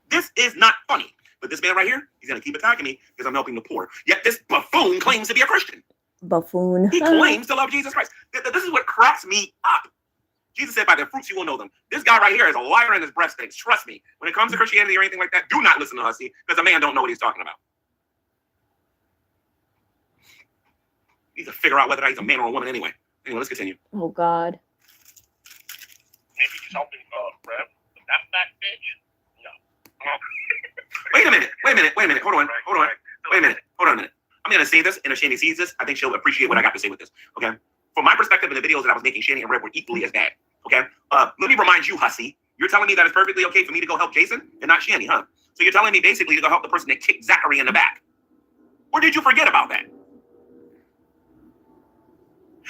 This is not funny. But this man right here, he's going to keep attacking me because I'm helping the poor. Yet this buffoon claims to be a Christian. Buffoon. He claims to love Jesus Christ. This is what cracks me up. Jesus said, by their fruits you will know them. This guy right here is a liar in his breast stinks. Trust me. When it comes to Christianity or anything like that, do not listen to Huzzy because the man don't know what he's talking about. He needs to figure out whether he's a man or a woman anyway. Anyway, let's continue. Oh God. Maybe he's helping Rev, but that fat bitch. No. Wait a minute. Hold on. Wait a minute. I'm going to say this, and if Shani sees this, I think she'll appreciate what I got to say with this. Okay? From my perspective, in the videos that I was making, Shani and Rev were equally as bad. Okay? Let me remind you, Huzzy, you're telling me that it's perfectly okay for me to go help Jason and not Shani, huh? So you're telling me basically to go help the person that kicked Zachary in the back. Or did you forget about that?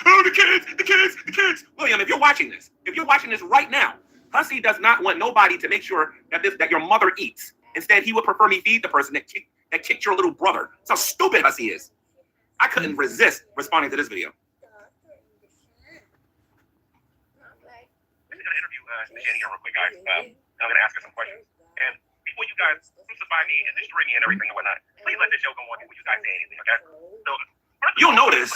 Oh, the kids. William, if you're watching this right now, Huzzy does not want nobody to make sure that your mother eats. Instead, he would prefer me feed the person that kicked your little brother. That's how stupid Huzzy is. I couldn't resist responding to this video. I'm going to interview Shani here real quick, guys. I'm going to ask her some questions. And before you guys crucify me and destroy me and everything and whatnot, please let this show go on before you guys say anything, okay? So, You'll notice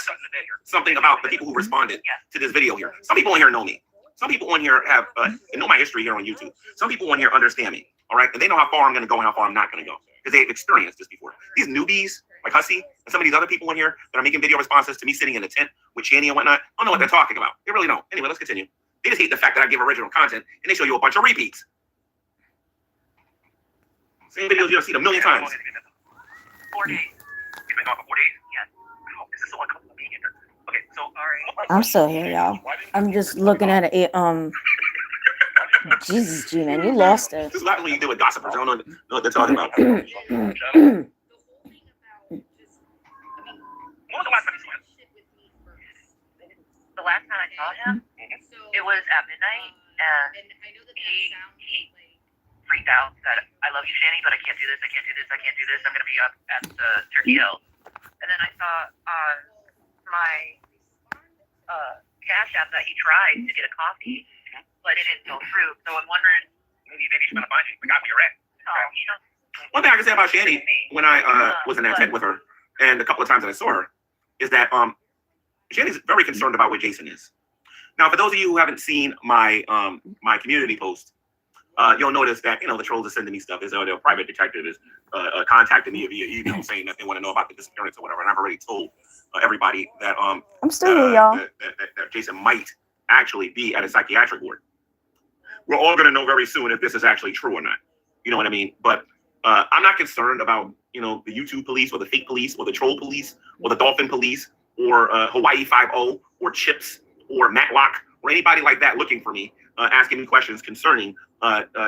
something about the people who responded to this video here. Some people in here know me. some people on here have and know my history here on YouTube. Some people on here understand me, all right, and they know how far I'm going to go and how far I'm not going to go because they've experienced this before. These newbies like Hussy and some of these other people in here that are making video responses to me sitting in a tent with Channy and whatnot don't know what they're talking about. They really don't. Anyway, let's continue. They just hate the fact that I give original content and they show you a bunch of repeats. Same videos you've seen a million times. 4 days. You've been gone for 4 days? Yes. Oh, this is so uncomfortable being here. Okay, so I'm still here, y'all. I'm just looking at it. Jesus, G man, you lost it. This is what you do with gossipers. I don't know what they're talking about. when was the last time you saw him? The last time I saw him, it was at midnight, and he freaked out that I love you, Channy, but I can't do this, I can't do this, I can't do this. I'm gonna be up at the Turkey Hill. And then I saw on my Cash App that he tried to get a coffee, but it didn't go through. So I'm wondering, Maybe she's gonna find you. Forgot where you're at. One thing I can say about Channy when I was in that tent with her and a couple of times that I saw her is that Channy's very concerned about where Jason is. Now, for those of you who haven't seen my my community post, you'll notice that the trolls are sending me stuff. Their private detective is contacting me via email saying that they want to know about the disappearance or whatever. And I've already told everybody that I'm still here, y'all. that Jason might actually be at a psychiatric ward. We're all going to know very soon if this is actually true or not. You know what I mean? But I'm not concerned about the YouTube police or the fake police or the troll police or the dolphin police or Hawaii 5-0 or Chips or Matlock or anybody like that looking for me, asking me questions concerning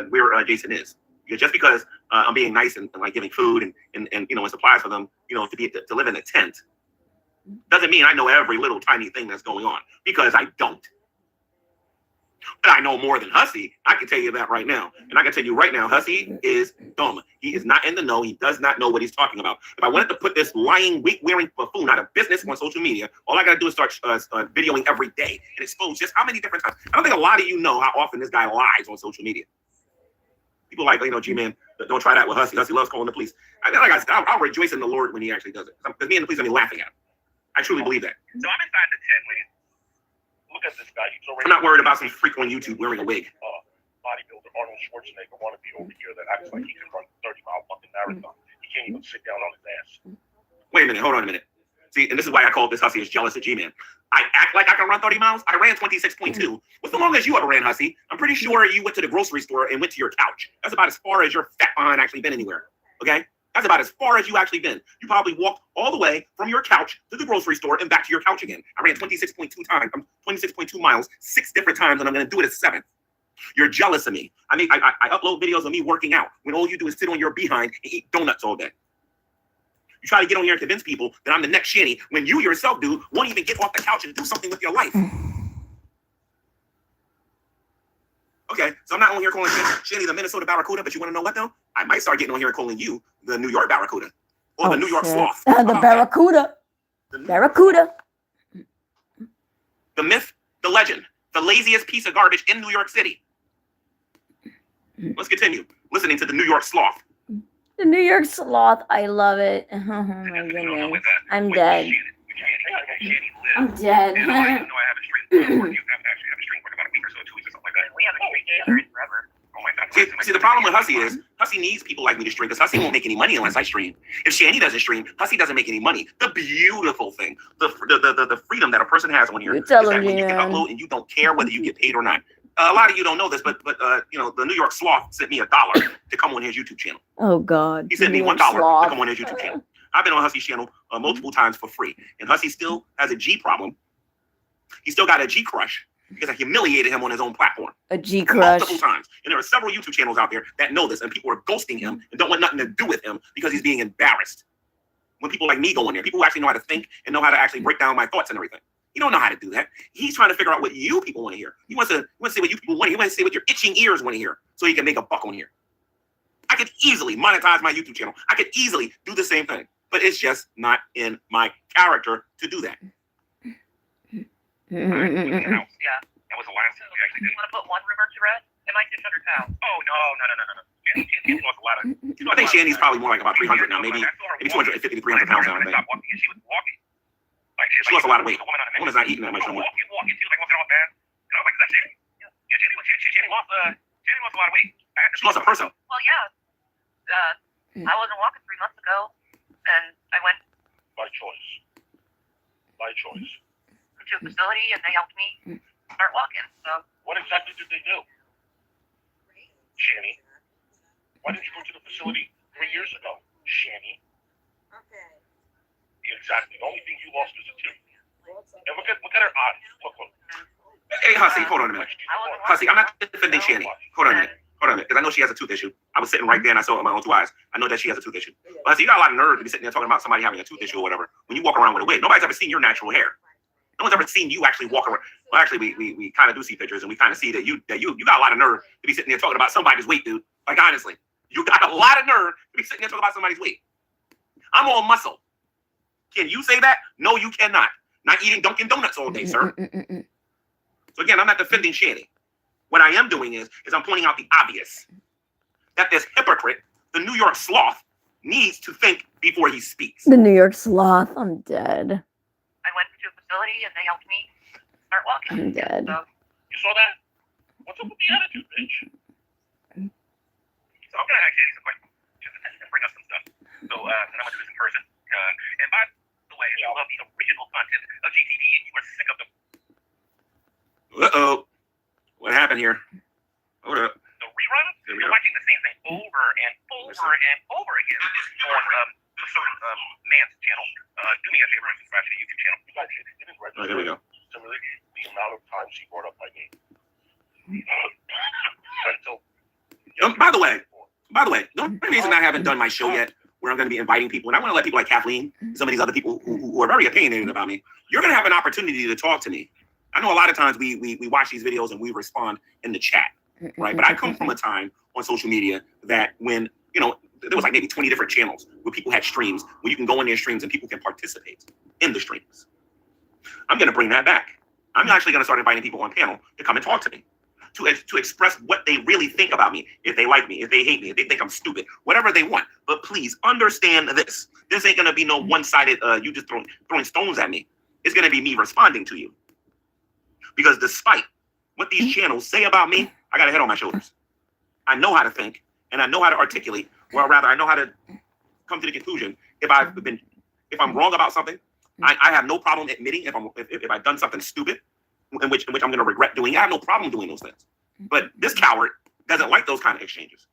where Jason is. Just because I'm being nice and like giving food and supplies for them, to live in a tent, doesn't mean I know every little tiny thing that's going on, because I don't. But I know more than Hussy. I can tell you that right now. And I can tell you right now, Hussy is dumb. He is not in the know. He does not know what he's talking about. If I wanted to put this lying, wig-wearing buffoon out of business on social media, all I got to do is start videoing every day and expose just how many different times. I don't think a lot of you know how often this guy lies on social media. People like, G-Man, don't try that with Hussy. Hussy loves calling the police. I'll rejoice in the Lord when he actually does it. Because me and the police are laughing at him. I truly believe that. So I'm inside the tent waiting. Look at this guy. He's already. I'm not worried about some freak on YouTube wearing a wig. Bodybuilder Arnold Schwarzenegger wannabe over here that acts like he can run 30-mile fucking marathon. He can't even sit down on his ass. Wait a minute. Hold on a minute. See, and this is why I call this Hussy is jealous of G-Man. I act like I can run 30 miles. I ran 26.2. What's the longest you ever ran, Hussy? I'm pretty sure you went to the grocery store and went to your couch. That's about as far as your fat behind actually been anywhere. Okay? That's about as far as you actually been. You probably walked all the way from your couch to the grocery store and back to your couch again. I ran 26.2 miles 6 different times, and I'm going to do it a 7th. You're jealous of me. I mean, I upload videos of me working out when all you do is sit on your behind and eat donuts all day. You try to get on here and convince people that I'm the next Channy when you yourself, dude, won't even get off the couch and do something with your life. Okay, so I'm not on here calling Channy the Minnesota Barracuda, but you want to know what, though? I might start getting on here and calling you the New York Barracuda or the New York Sloth. The Barracuda. Barracuda. The myth, the legend, the laziest piece of garbage in New York City. Let's continue listening to the New York Sloth. The New York Sloth. I love it. Oh my goodness. I'm dead. I'm dead. And I didn't know I have a stream. You actually have a stream for about a week or so, 2 weeks or something like that. we haven't been together in forever. Oh my God. See, the problem with Hussy is Hussy needs people like me to stream because Hussy won't make any money unless I stream. If Channy doesn't stream, Hussy doesn't make any money. The beautiful thing, the freedom that a person has on here You is tell that him, when you can man. upload and you don't care whether you get paid or not. A lot of you don't know this, but the New York Sloth sent me $1 to come on his YouTube channel. Oh God. He sent me The $1 New York Sloth. to come on his YouTube channel. I've been on Hussy's channel multiple times for free, and Hussy still has a G problem. He still got a G crush because I humiliated him on his own platform A G crush. multiple times. And there are several YouTube channels out there that know this, and people are ghosting him and don't want nothing to do with him because he's being embarrassed. When people like me go in there, people who actually know how to think and know how to actually break down my thoughts and everything. You don't know how to do that. He's trying to figure out what you people want to hear. He wants to say what you people want to hear. He wants to say what your itching ears want to hear so he can make a buck on here. I could easily monetize my YouTube channel. I could easily do the same thing, but it's just not in my character to do that. Yeah. That was the last thing we actually You did. want to put one rumor to rest? It might 600 pounds. Oh, no. Channy lost a lot of. I think Shanny's probably more like about 300 now, maybe 250 to 300 pounds now, I think. Stop walking, and she was walking. Like, She lost a lot of weight. The woman on the Woman's not eating that much no more. Walking. She was like walking all bad. And I was like, is that Channy? Yeah, Jenny lost a lot of weight. She lost a person. Well, yeah. I wasn't walking 3 months ago, and I went By choice. By choice. to a facility, and they helped me start walking. So What exactly did they do? Shanny. Why didn't you go to the facility 3 years ago? Shanny. Exactly. The only thing you lost is a tooth. And look at her eyes. Look. Hey, Hussy, hold on a minute. I wasn't Hussy, I'm not defending Shanny. Hold on a minute. Because I know she has a tooth issue. I was sitting right there and I saw it with my own 2 eyes. I know that she has a tooth issue. But Hussy, you got a lot of nerve to be sitting there talking about somebody having a tooth issue or whatever. When you walk around with a wig, nobody's ever seen your natural hair. No one's ever seen you actually walk around. Well, actually, we kind of do see pictures, and we kind of see that you got a lot of nerve to be sitting there talking about somebody's weight, dude. Like, honestly, you got a lot of nerve to be sitting there talking about somebody's weight. I'm all muscle. Can you say that? No, you cannot. Not eating Dunkin' Donuts all day, sir. So again, I'm not defending Shanny. What I am doing is I'm pointing out the obvious. That this hypocrite, the New York sloth, needs to think before he speaks. The New York sloth. I'm dead. I went to a facility, and they helped me start walking. I'm dead. So You saw that? What's up with the attitude, bitch? So I'm gonna ask Jenny some questions and bring up some stuff. So and I'm gonna do this in person. And by the way, you love the original content of GTV, and you are sick of the Uh-oh. What happened here? Hold up. reruns. There we You're go. watching the same thing over and over and over again on a certain man's channel. Do me a favor and subscribe to the YouTube channel. You guys, it didn't register. Oh, there we go. Similarly, the amount of times he brought up my name. So, By the way, the only reason I haven't done my show yet, where I'm going to be inviting people, and I want to let people like Kathleen, some of these other people who are very opinionated about me, you're going to have an opportunity to talk to me. I know a lot of times we watch these videos and we respond in the chat, right? But I come from a time on social media that when, there was like maybe 20 different channels where people had streams, where you can go in their streams and people can participate in the streams. I'm going to bring that back. I'm actually going to start inviting people on panel to come and talk to me, to express what they really think about me, if they like me, if they hate me, if they think I'm stupid, whatever they want. But please understand this. This ain't going to be no one-sided, you just throwing stones at me. It's going to be me responding to you. Because despite what these channels say about me, I got a head on my shoulders. I know how to think, and I know how to articulate, or rather, I know how to come to the conclusion if I'm wrong about something. I have no problem admitting if I've done something stupid, in which I'm going to regret doing. I have no problem doing those things. But this coward doesn't like those kind of exchanges.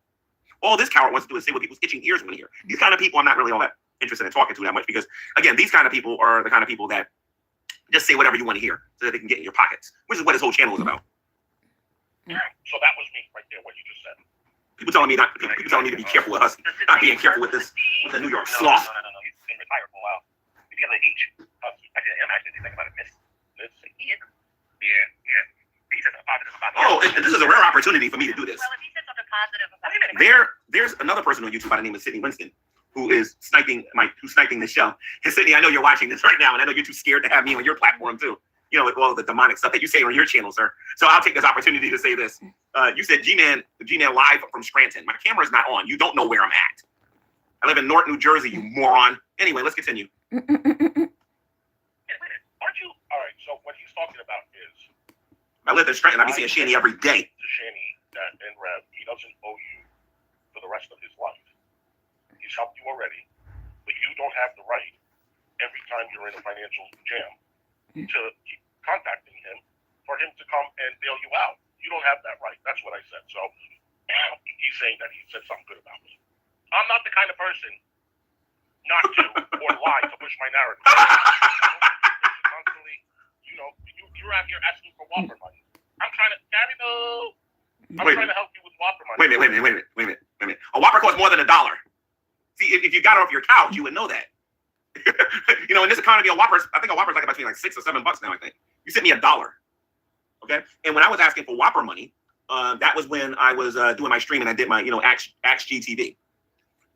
All this coward wants to do is say what people's itching ears want to hear. These kind of people, I'm not really all that interested in talking to that much, because again, these kind of people are the kind of people that just say whatever you want to hear so that they can get in your pockets, which is what his whole channel is about. So that was me right there, what you just said. People telling me to be careful with us, not being careful with this, with the New York sloth. No. He's been retired for a while. If you have an H, I'm actually thinking about it. he is. Yeah. He said something positive about Oh, and this is a rare opportunity for me to do this. Well, if he said something positive about There's another person on YouTube by the name of Sydney Winston who is sniping the show. And Sydney, I know you're watching this right now, and I know you're too scared to have me on your platform too. With all the demonic stuff that you say on your channel, sir. So I'll take this opportunity to say this. You said G-Man live from Scranton. My camera's not on. You don't know where I'm at. I live in North New Jersey, you moron. Anyway, let's continue. Aren't you? All right, so what he's talking about is I live in Scranton. I be seeing Shanny every day. to Shanny that in Rev, he doesn't owe you for the rest of his life. He's helped you already, but you don't have the right every time you're in a financial jam to keep contacting him for him to come and bail you out. You don't have that right. That's what I said. So he's saying that he said something good about me. I'm not the kind of person not to or lie to push my narrative. Constantly, you're out here asking for Whopper money. I'm trying to, Gary, no. I'm trying to help you with Whopper money. Wait a minute. A Whopper costs more than $1. See, if you got it off your couch, you would know that. In this economy, I think a Whopper's like between like $6 or $7 now, I think. You sent me $1. Okay? And when I was asking for Whopper money, that was when I was doing my stream and I did my, Ask GTV.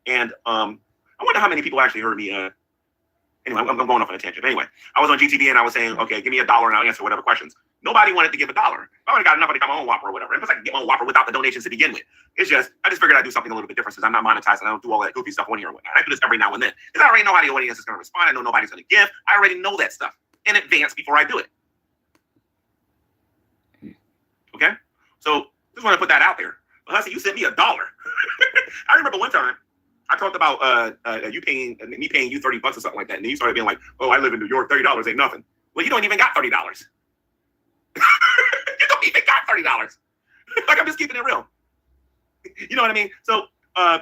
And I wonder how many people actually heard me. Anyway, I'm going off on a tangent. Anyway, I was on GTV and I was saying, okay, give me $1 and I'll answer whatever questions. Nobody wanted to give $1. I already got enough to get my own Whopper or whatever. And plus, I can get my own Whopper without the donations to begin with. I just figured I'd do something a little bit different since I'm not monetized and I don't do all that goofy stuff on here and whatnot. I do this every now and then because I already know how the audience is going to respond. I know nobody's going to give. I already know that stuff in advance before I do it. Okay? So just want to put that out there. Well, Hussy, you sent me $1. I remember one time I talked about me paying you $30 or something like that, and then you started being like, "Oh, I live in New York. $30 ain't nothing." Well, you don't even got $30. You don't even got $30. Like, I'm just keeping it real. You know what I mean? So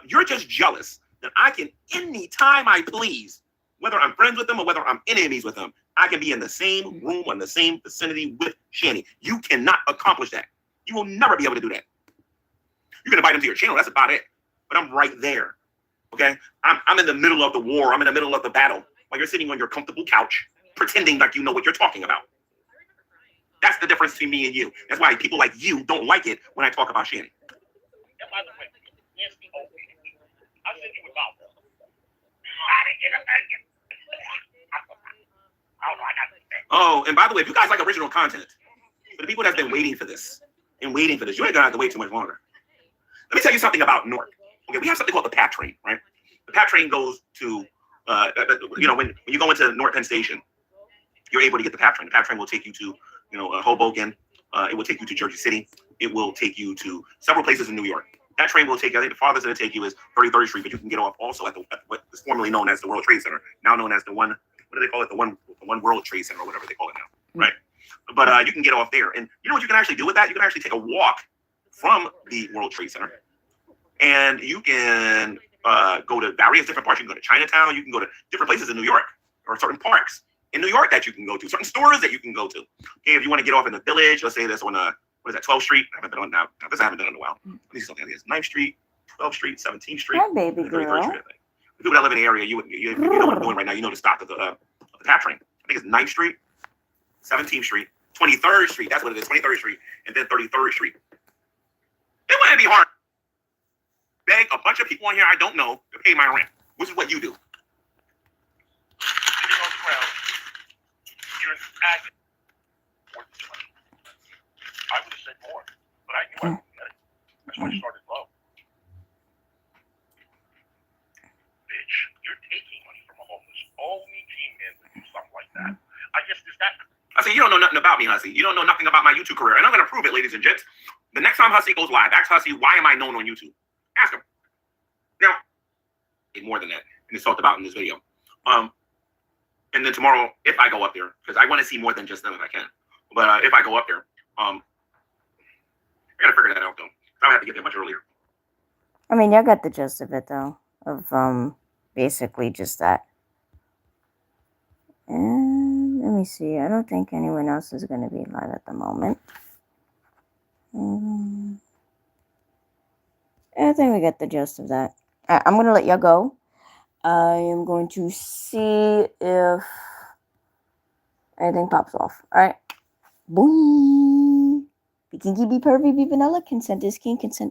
you're just jealous that I can, anytime I please, whether I'm friends with them or whether I'm enemies with them, I can be in the same room or in the same vicinity with Shanny. You cannot accomplish that. You will never be able to do that. You can invite them to your channel. That's about it. But I'm right there. Okay? I'm in the middle of the war. I'm in the middle of the battle while you're sitting on your comfortable couch pretending like you know what you're talking about. That's the difference between me and you. That's why people like you don't like it when I talk about Shanny. And by the way, Nancy, I sent you about this. Oh, and by the way, if you guys like original content, for the people that's been waiting for this and waiting for this, you ain't gonna have to wait too much longer. Let me tell you something about Newark. Okay, we have something called the PATH train, right? The PATH train goes to, when you go into Newark Penn Station, you're able to get the PATH train. The PATH train will take you to, Hoboken. It will take you to Jersey City. It will take you to several places in New York. That train will take you, I think the farthest it'll take you is 33rd Street, but you can get off also at what is formerly known as the World Trade Center, now known as the what do they call it? The one World Trade Center or whatever they call it now, right? But you can get off there. And you know what you can actually do with that? You can actually take a walk from the World Trade Center, and you can go to various different parts. You can go to Chinatown. You can go to different places in New York, or certain parks in New York that you can go to, certain stores that you can go to. Okay, if you want to get off in the Village, let's say that's on what is that, 12th Street? I haven't been on now. This I haven't done in a while. Let me see something. It's 9th Street, 12th Street, 17th Street. Hi, baby 33rd girl. Street, I think. The people that live in the area, you know what I'm doing right now. You know the stop of the PATH train. I think it's 9th Street, 17th Street, 23rd Street. That's what it is, 23rd Street, and then 33rd Street. It wouldn't be hard. Beg a bunch of people on here I don't know to pay my rent, which is what you do. Sitting on the ground, you're acting. I would have said more, but I knew I wouldn't get it. That's why I started low. Bitch, you're taking money from a homeless. Only G-Man would do something like that. I guess is that. I say, you don't know nothing about me, Hussy. You don't know nothing about my YouTube career. And I'm going to prove it, ladies and gents. The next time Hussy goes live, ask Hussy, why am I known on YouTube? Ask him. Now, more than that, and it's talked about in this video. And then tomorrow, if I go up there, because I want to see more than just them if I can. But if I go up there, I got to figure that out, though. I have to get there much earlier. I mean, y'all got the gist of it, though. Of basically just that. And let me see. I don't think anyone else is going to be live at the moment. I think we got the gist of that. All right, I'm going to let y'all go. I am going to see if anything pops off. All right. Boom. Be kinky, be pervy, be vanilla. Consent is king. Consent.